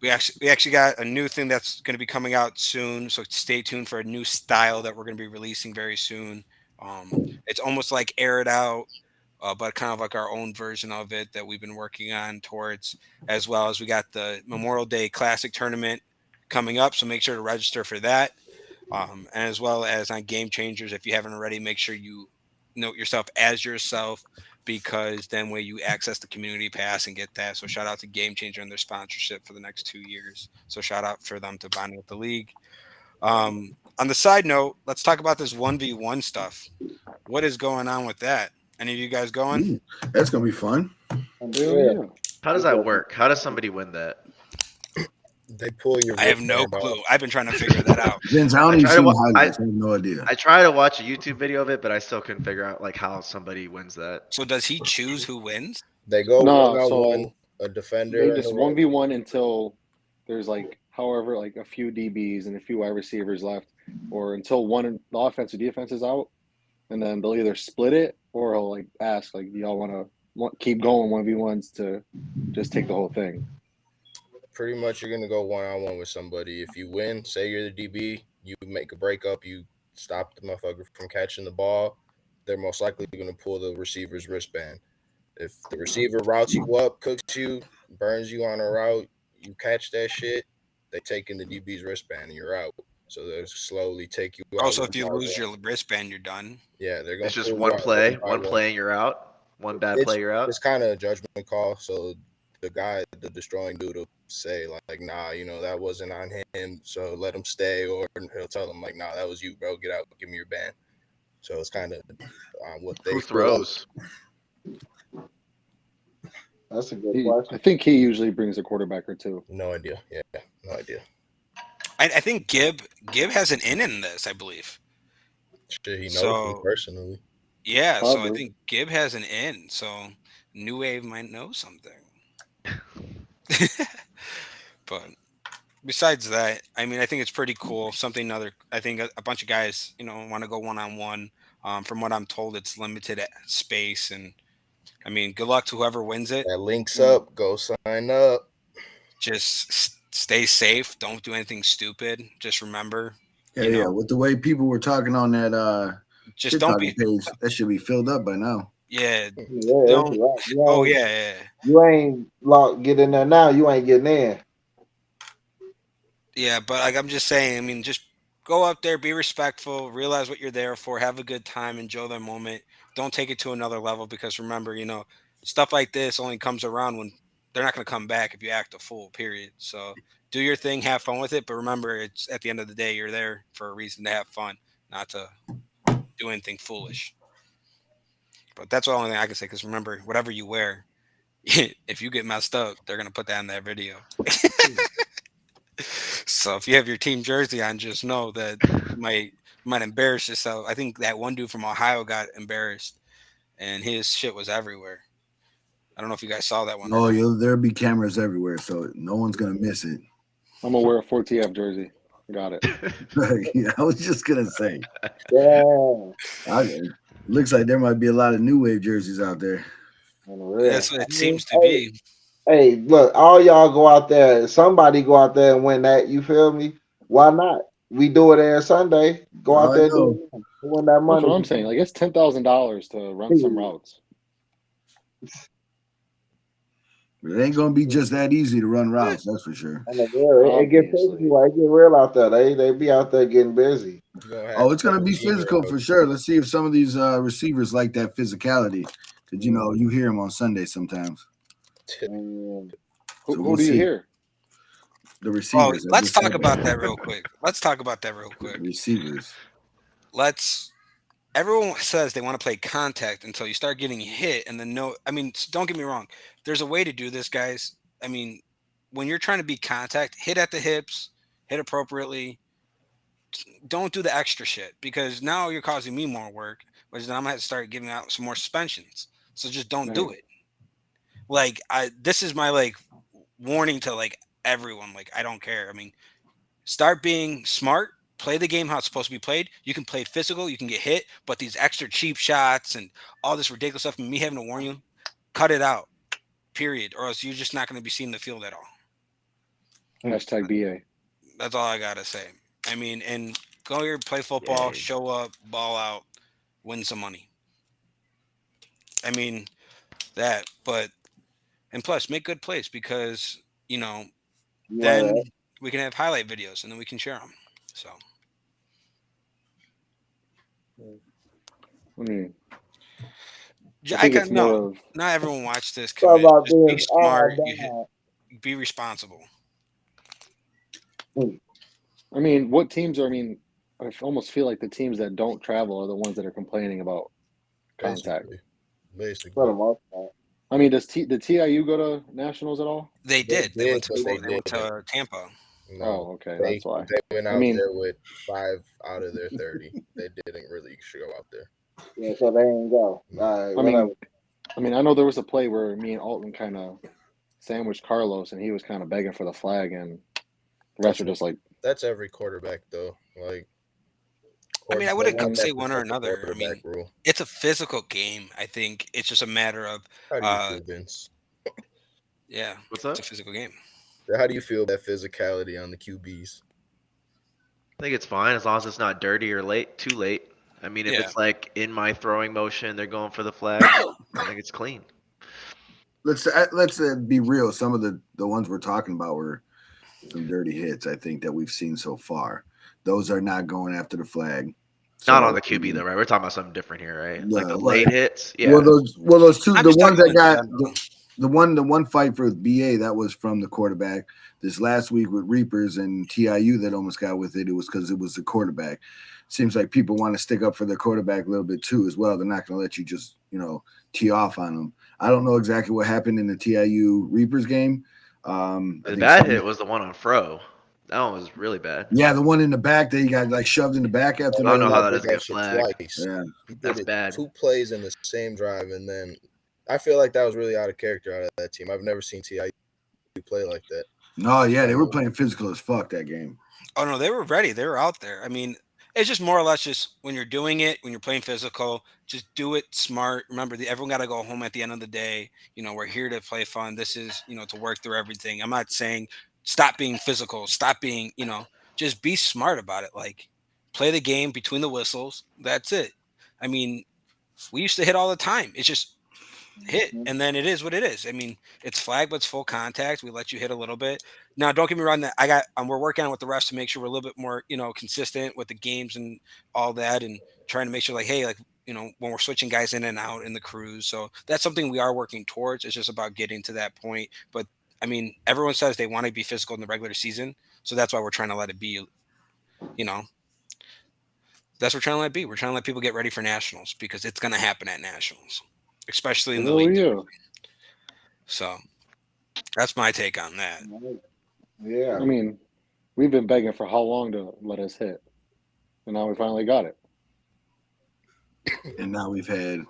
we actually got a new thing that's going to be coming out soon. So stay tuned for a new style that we're going to be releasing very soon. It's almost like Air It Out, but kind of like our own version of it that we've been working on towards, as well as we got the Memorial Day Classic Tournament coming up. So make sure to register for that. And as well as on Game Changers, if you haven't already, make sure you note yourself as yourself, because then way you access the community pass and get that. So shout out to Game Changer and their sponsorship for the next 2 years. So shout out for them to bond with the league. On the side note, let's talk about this 1v1 stuff. What is going on with that? Any of you guys going? That's gonna be fun. Yeah. How does that work? How does somebody win that? They pull your. I have no clue. I've been trying to figure that out. Vince, I don't even try see to wa- highlights. I have no idea. I try to watch a YouTube video of it, but I still couldn't figure out like how somebody wins that. So does he choose who wins? They go No, one on so one, a defender. They and just a 1v1 until there's like however like a few DBs and a few wide receivers left, or until one the offense or defense is out, and then they'll either split it or he'll like ask like, do y'all want to keep going 1v1s to just take the whole thing. Pretty much, you're gonna go one on one with somebody. If you win, say you're the DB, you make a breakup, you stop the motherfucker from catching the ball. They're most likely gonna pull the receiver's wristband. If the receiver routes you up, cooks you, burns you on a route, you catch that shit, they take in the DB's wristband and you're out. So they'll slowly take you out. Also, if you lose your wristband, you're done. Yeah, they're gonna. It's just pull one you out play, by one play and you're out. One bad play, you're out. It's kind of a judgment call. So the guy, the destroying dude, will say like, nah, that wasn't on him, so let him stay, or he'll tell him like, nah, that was you, bro. Get out, give me your band. So it's kind of what they. Who throws? That's a good question. I think he usually brings a quarterback or two. No idea. Yeah, no idea. I think Gibb has an in this, I believe. Shit, he knows me personally. Yeah, Probably. so I think Gibb has an in. So New Wave might know something. But besides that, I mean, I think it's pretty cool. I think a bunch of guys, want to go one-on-one. From what I'm told, it's limited at space. And I mean, good luck to whoever wins it. That links up. Go sign up. Just stay safe. Don't do anything stupid. Just remember. Yeah. With the way people were talking on that just don't be page, that should be filled up by now. Yeah. Right. Oh yeah. You ain't get in there now. You ain't getting in. Yeah, but I'm just saying. I mean, just go out there, be respectful, realize what you're there for, have a good time, enjoy the moment. Don't take it to another level, because remember, stuff like this only comes around when they're not going to come back if you act a fool. Period. So do your thing, have fun with it, but remember, it's at the end of the day, you're there for a reason to have fun, not to do anything foolish. But that's the only thing I can say. Because remember, whatever you wear, if you get messed up, they're gonna put that in that video. So if you have your team jersey on, just know that you might embarrass yourself. I think that one dude from Ohio got embarrassed, and his shit was everywhere. I don't know if you guys saw that one or Oh, not. there'll be cameras everywhere, so no one's gonna miss it. I'm gonna wear a 4TF jersey. Got it. Yeah, I was just gonna say. Yeah. Looks like there might be a lot of new wave jerseys out there. That's what it seems to be. Hey, look, all y'all go out there. Somebody go out there and win that. You feel me? Why not? We do it every Sunday. Go out there and do it. Win that That's money. what I'm saying. Like, it's $10,000 to run some routes. It ain't gonna be just that easy to run routes, that's for sure. It get busy. Like, get real out there. They be out there getting busy. Oh, it's gonna be physical for sure. Let's see if some of these receivers like that physicality, because you hear them on Sunday sometimes. Who do you hear? The receivers. Let's talk about that real quick. Receivers. Everyone says they want to play contact until you start getting hit, and then no. I mean, don't get me wrong. There's a way to do this, guys. I mean, when you're trying to be contact, hit at the hips, hit appropriately. Don't do the extra shit because now you're causing me more work, which then I'm gonna have to start giving out some more suspensions. So just don't do it. Like this is my warning to everyone. Like I don't care. I mean, start being smart. Play the game how it's supposed to be played. You can play physical. You can get hit, but these extra cheap shots and all this ridiculous stuff, and me having to warn you, cut it out. Period. Or else you're just not going to be seeing the field at all. Hashtag BA. That's all I gotta say. I mean, and go here, play football, show up, ball out, win some money. I mean that, and plus make good plays because then we can have highlight videos and then we can share them. So, I mean, not everyone watch this. Just be smart, be responsible. I mean, what teams are? I mean, I almost feel like the teams that don't travel are the ones that are complaining about contact. Basically. I mean, did TIU go to nationals at all? They did. They went to Tampa. No, oh, okay, that's why. They went out there with 5 out of their 30. They didn't really go out there. Yeah, so they ain't go. I mean, I know there was a play where me and Alton kind of sandwiched Carlos, and he was kind of begging for the flag, and the rest are just like. That's every quarterback, though. Like, I mean, I wouldn't say one or another. I mean, it's a physical game. I think it's just a matter of. How do you feel, Vince? Yeah, what's up? It's a physical game. How do you feel that physicality on the QBs? I think it's fine as long as it's not dirty or too late. I mean, if it's like in my throwing motion, they're going for the flag. I think it's clean. Let's be real. Some of the ones we're talking about were some dirty hits. I think that we've seen so far. Those are not going after the flag. Not on the QB though, right? We're talking about something different here, right? Yeah, like the late hits. Yeah. Well, those two, the ones that got the one fight for BA that was from the quarterback. This last week with Reapers and TIU that almost got with it. It was because it was the quarterback. Seems like people want to stick up for their quarterback a little bit too as well. They're not going to let you just tee off on them. I don't know exactly what happened in the TIU Reapers game. The bad hit was the one on Fro. That one was really bad. Yeah, the one in the back that he got shoved in the back after. I don't know how that doesn't get flagged. Yeah, that's bad. 2 plays in the same drive, and then I feel like that was really out of character out of that team. I've never seen TIU play like that. No, yeah, they were playing physical as fuck that game. Oh no, they were ready. They were out there. I mean, it's just more or less just when you're doing it, when you're playing physical, just do it smart. Remember, everyone got to go home at the end of the day. We're here to play fun. This is, to work through everything. I'm not saying stop being physical, stop being, just be smart about it. Like, play the game between the whistles. That's it. I mean, we used to hit all the time. It's just hit, and then it is what it is. I mean, it's flag, but it's full contact. We let you hit a little bit. Now, don't get me wrong. That we're working on with the refs to make sure we're a little bit more, consistent with the games and all that, and trying to make sure, when we're switching guys in and out in the crews. So that's something we are working towards. It's just about getting to that point. But I mean, everyone says they want to be physical in the regular season, so that's why we're trying to let it be. That's what we're trying to let be. We're trying to let people get ready for nationals because it's going to happen at nationals, especially in the Oh league. yeah. So that's my take on that. Yeah. I mean, we've been begging for how long to let us hit, and now we finally got it. And now we've had a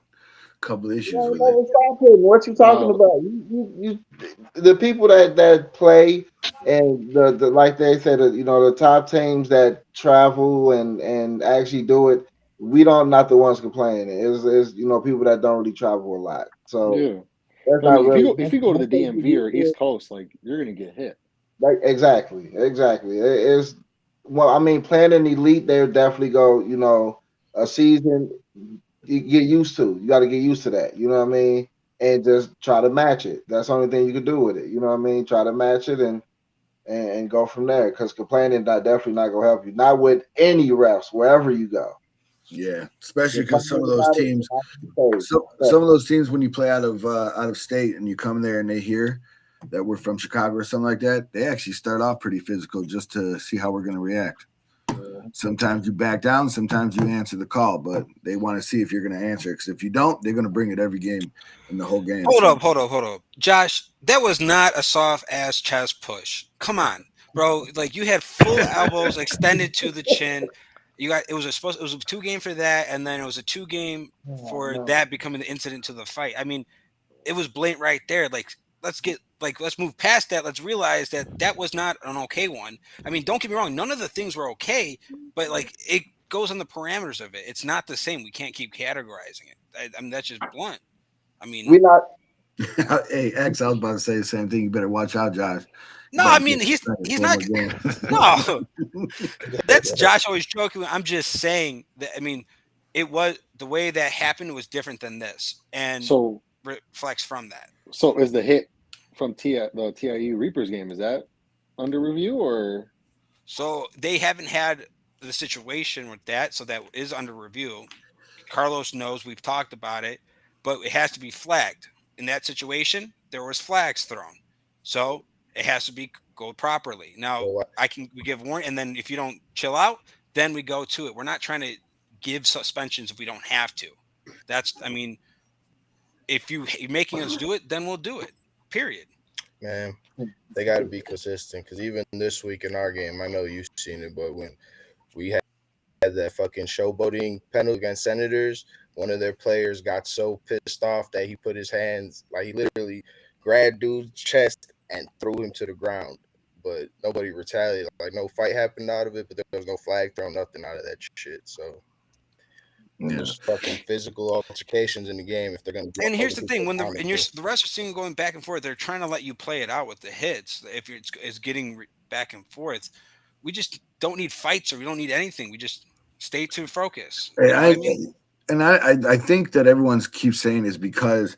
couple issues You with it. never stop it. What you talking Now, about? The people that play and the like they said, the top teams that travel and actually do it. We don't not the ones complaining. It's people that don't really travel a lot. So yeah. that's I not mean, really. if you go to the Once they get DMV or used to East it, Coast, like you're gonna get hit. like exactly. It's well, I mean, playing in elite, they definitely go. A season you get used to. You got to get used to that. You know what I mean? And just try to match it. That's the only thing you can do with it. You know what I mean? Try to match it and go from there. Because complaining not definitely not gonna help you. Not with any refs wherever you go. Yeah, especially because some of Complaining those about it, teams, not some of those teams, when you play out of state and you come there and they hear that we're from Chicago or something like that, they actually start off pretty physical just to see how we're going to react. Sometimes you back down, sometimes you answer the call, but they want to see if you're going to answer. Because if you don't, they're going to bring it every game in the whole game. Hold up. Josh, that was not a soft ass chest push. Come on, bro. Like you had full elbows extended to the chin. You got it was a 2 game for that, and then it was a 2 game for no. that becoming the incident to the fight. I mean, it was blatant right there. Like let's move past that. Let's realize that that was not an okay one. I mean, don't get me wrong. None of the things were okay, but like it goes on the parameters of it. It's not the same. We can't keep categorizing it. I mean, that's just blunt. I mean, We not. Hey, X, I was about to say the same thing. You better watch out, Josh. no, I mean he's not. No, that's Josh always joking. I'm just saying that. I mean, it was the way that happened was different than this, and So, reflects from that. so is the hit from the TIE Reapers game, is that under review or? So they haven't had the situation with that, so that is under review. Carlos knows we've talked about it, but it has to be flagged. In that situation, there was flags thrown, so it has to be go properly. Now So, we give warning, and then if you don't chill out, then we go to it. We're not trying to give suspensions if we don't have to. That's I mean, if you're making us do it, then we'll do it. Period. man, they got to be consistent because even this week in our game, I know you've seen it, but when we had that fucking showboating penalty against Senators, one of their players got so pissed off that he put his hands, like he literally grabbed dude's chest and threw him to the ground. But nobody retaliated. Like no fight happened out of it, but there was no flag thrown, nothing out of that shit. So there's fucking physical altercations in the game if they're gonna. And here's the thing: when the rest are seeing going back and forth, they're trying to let you play it out with the hits. If it's getting back and forth, we just don't need fights or we don't need anything. We just stay to focus. You know what I mean? And I think that everyone keeps saying is because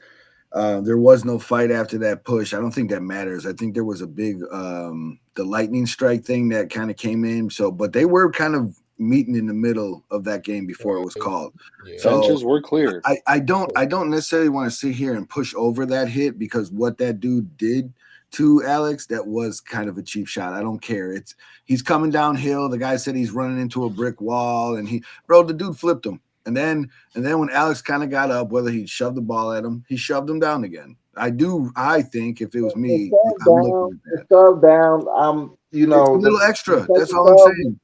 there was no fight after that push. I don't think that matters. I think there was a big the lightning strike thing that kind of came in. So, but they were kind of meeting in the middle of that game before it was called. Yeah. So Benches were cleared. I don't necessarily want to sit here and push over that hit because what that dude did to Alex, that was kind of a cheap shot. I don't care. He's coming downhill. The guy said he's running into a brick wall, and the dude flipped him. And then when Alex kind of got up, whether he shoved the ball at him, he shoved him down again. I think if it was me, Shove down. It's a little extra. That's all I'm saying.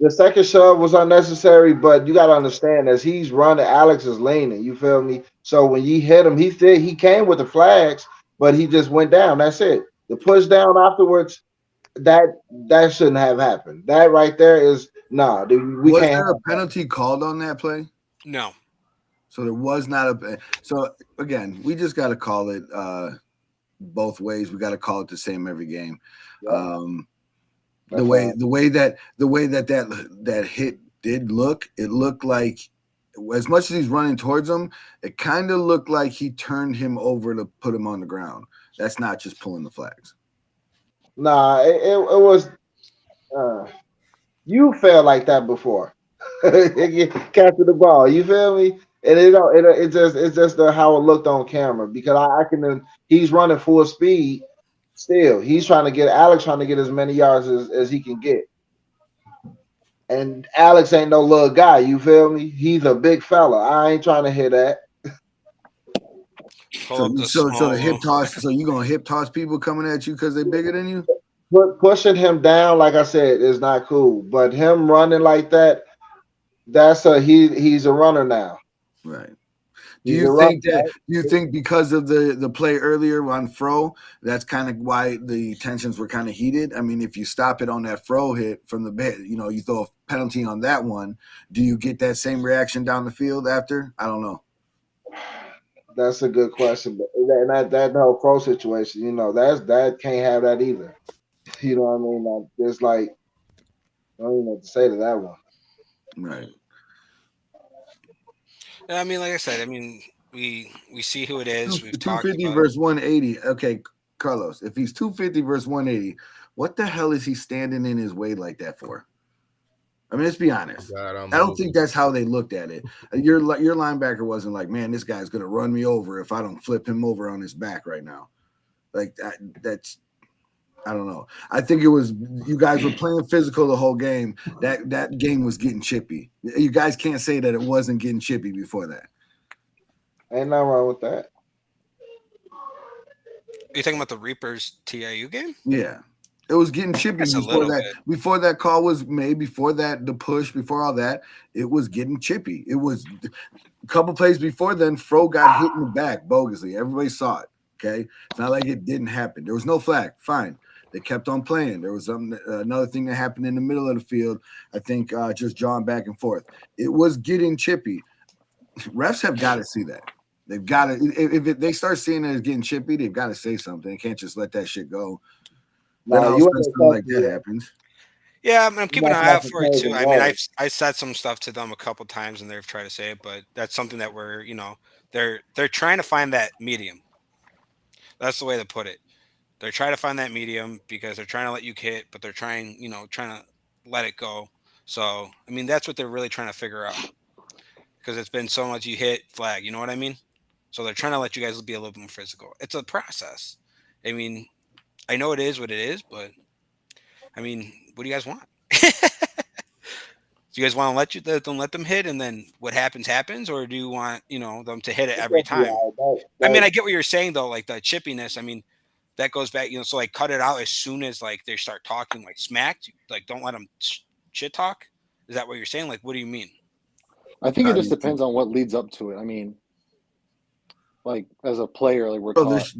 The second shove was unnecessary, but you got to understand as he's running, Alex is leaning. You feel me? So when you hit him, he came with the flags, but he just went down. That's it. The push down afterwards, that shouldn't have happened. That right there is Was there a penalty called on that play? No. So there was not a. So again, we just got to call it both ways. We got to call it the same every game. Yeah. The way that hit did look, it looked like as much as he's running towards him, it kind of looked like he turned him over to put him on the ground. That's not just pulling the flags. Nah, it was. You felt like that before. Catching the ball, you feel me? And it's just how it looked on camera because I can. He's running full speed. Still, Alex trying to get as many yards as he can get. And Alex ain't no little guy. You feel me? He's a big fella. I ain't trying to hear that. Pull up the So the hip small. toss. So you gonna hip toss people coming at you because they're bigger than you? Pushing him down, like I said, is not cool. But him running like that, that's a he's a runner now. Right. Do He's you a runner, think that? Do you think because of the play earlier on Fro, that's kind of why the tensions were kind of heated? I mean, if you stop it on that Fro hit from the bit, you throw a penalty on that one. Do you get that same reaction down the field after? I don't know. That's a good question. But that whole pro situation, that can't have that either. You know what I mean? It's like I don't even know what to say to that one. Right. Yeah, I mean, like I said, I mean, we see who it is. We've Two talked fifty about it. versus 180. Okay, Carlos, if he's 250 versus 180, what the hell is he standing in his way like that for? I mean, let's be honest. God, I don't think that's how they looked at it. Your linebacker wasn't like, man, this guy's gonna run me over if I don't flip him over on his back right now. Like that's I don't know. I think it was you guys were playing physical the whole game. That game was getting chippy. You guys can't say that it wasn't getting chippy before that. Ain't nothing wrong with that. Are you talking about the Reapers TIU game? Yeah. It was getting chippy That's a before little that. bit. Before that call was made, before that the push, before all that, it was getting chippy. It was a couple plays before then. Fro got hit in the back bogusly. Everybody saw it. Okay, it's not like it didn't happen. There was no flag. Fine, they kept on playing. There was another thing that happened in the middle of the field. I think just jawing back and forth. It was getting chippy. Refs have got to see that. They've got to. If they start seeing it as getting chippy, they've got to say something. They can't just let that shit go. Then all of a sudden something like that happens. Yeah, I'm keeping an eye out for it too. I mean, Right. I said some stuff to them a couple times, and they've tried to say it, but that's something that they're trying to find that medium. That's the way to put it. They're trying to find that medium because they're trying to let you hit, but they're trying to let it go. So, I mean, that's what they're really trying to figure out because it's been so much you hit flag. You know what I mean? So they're trying to let you guys be a little bit more physical. It's a process. I mean, I know it is what it is, but I mean, what do you guys want? Do you guys want to don't let them hit, and then what happens happens, or do you want them to hit it every time? I mean, I get what you're saying though, like the chippiness. I mean, that goes back, so like cut it out as soon as like they start talking like smacked. Like don't let them shit talk. Is that what you're saying? Like, what do you mean? I think it just depends on what leads up to it. I mean, like as a player, like we're taught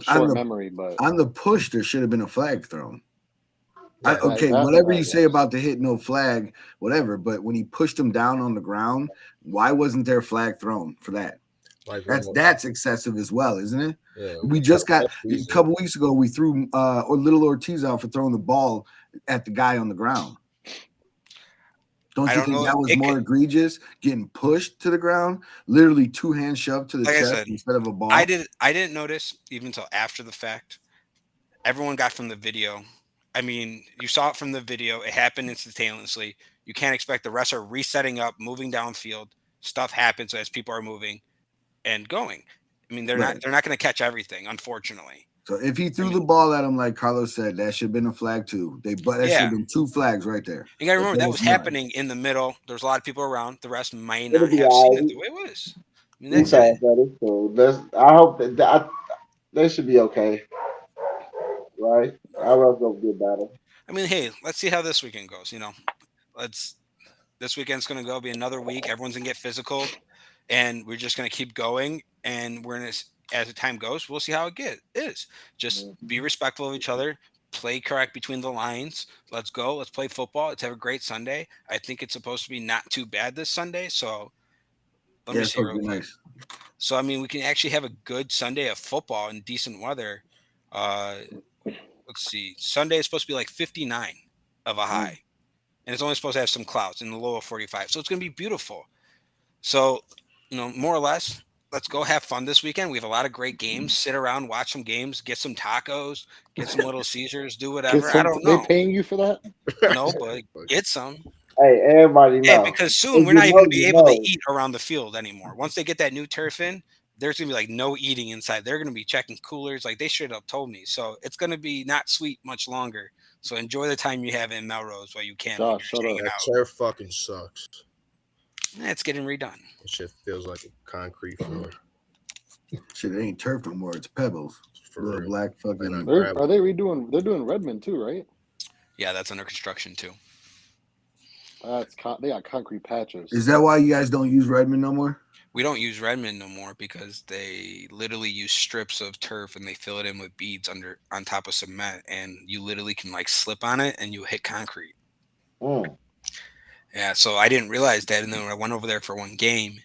short memory, but on the push, there should have been a flag thrown. Yeah, whatever you say about the hit, no flag, whatever. But when he pushed him down on the ground, why wasn't there a flag thrown for that? Like, that's excessive as well, isn't it? Yeah, we just got a couple weeks ago. We threw little Ortiz out for throwing the ball at the guy on the ground. Don't you think that was more egregious? Getting pushed to the ground, literally two hands shoved to the chest instead of a ball. I didn't notice even until after the fact. Everyone got from the video. I mean, you saw it from the video. It happened instantaneously. You can't expect the refs are resetting up, moving downfield. Stuff happens as people are moving and going. I mean, they're not going to catch everything, unfortunately. So if he threw the ball at him, like Carlos said, that should have been a flag too. That should have been two flags right there. You got to remember that was happening in the middle. There's a lot of people around. The rest might not have seen it the way it was. I mean, that's it. So I hope that they should be okay. Right? I was gonna get better. I mean, hey, let's see how this weekend goes. This weekend's gonna be another week. Everyone's gonna get physical, and we're just gonna keep going. And we're gonna, as the time goes, we'll see how it is. Just be respectful of each other. Play correct between the lines. Let's go. Let's play football. Let's have a great Sunday. I think it's supposed to be not too bad this Sunday. So let me see real quick. Nice. So I mean, we can actually have a good Sunday of football in decent weather. Let's see. Sunday is supposed to be like 59 of a high. And it's only supposed to have some clouds in the low of 45. So it's going to be beautiful. So, more or less, let's go have fun this weekend. We have a lot of great games. Sit around, watch some games, get some tacos, get some Little Caesars, do whatever. I don't know. They paying you for that? No, but get some. Hey, everybody know. Yeah, because soon we're not even going to be able to eat around the field anymore. Once they get that new turf in, there's gonna be like no eating inside. They're gonna be checking coolers. Like they straight up told me. So it's gonna be not sweet much longer. So enjoy the time you have in Melrose while you can. Josh, shut up. That turf fucking sucks. It's getting redone. That shit feels like a concrete floor. Shit, it ain't turf no more. It's pebbles. For Little real. black fucking. Are they redoing? They're doing Redmond too, right? Yeah, that's under construction too. They got concrete patches. Is that why you guys don't use Redmond no more? We don't use Redmond no more because they literally use strips of turf and they fill it in with beads on top of cement, and you literally can like slip on it and you hit concrete. Yeah, so I didn't realize that, and then I went over there for one game,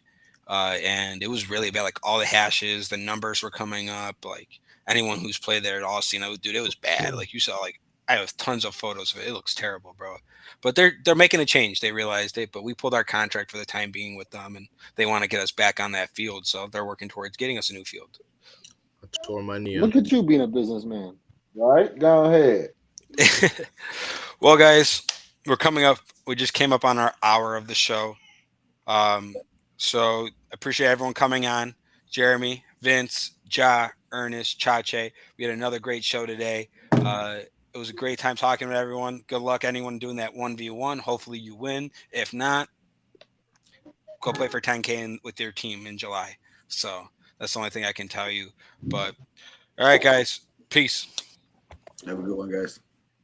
and it was really bad. Like all the hashes, the numbers were coming up. Like anyone who's played there at all seen it, dude, it was bad. Like you saw, like I have tons of photos of it. It looks terrible, bro. But they're making a change. They realized it, but we pulled our contract for the time being with them, and they want to get us back on that field. So they're working towards getting us a new field. I tore my knee. Look at you being a businessman. All right, go ahead. Well, guys, we're coming up. We just came up on our hour of the show. So appreciate everyone coming on. Jeremy, Vince, Ja, Ernest, Chache. We had another great show today. It was a great time talking with everyone. Good luck anyone doing that 1v1. Hopefully you win. If not, go play for 10K with your team in July. So that's the only thing I can tell you. But all right, guys. Peace. Have a good one, guys.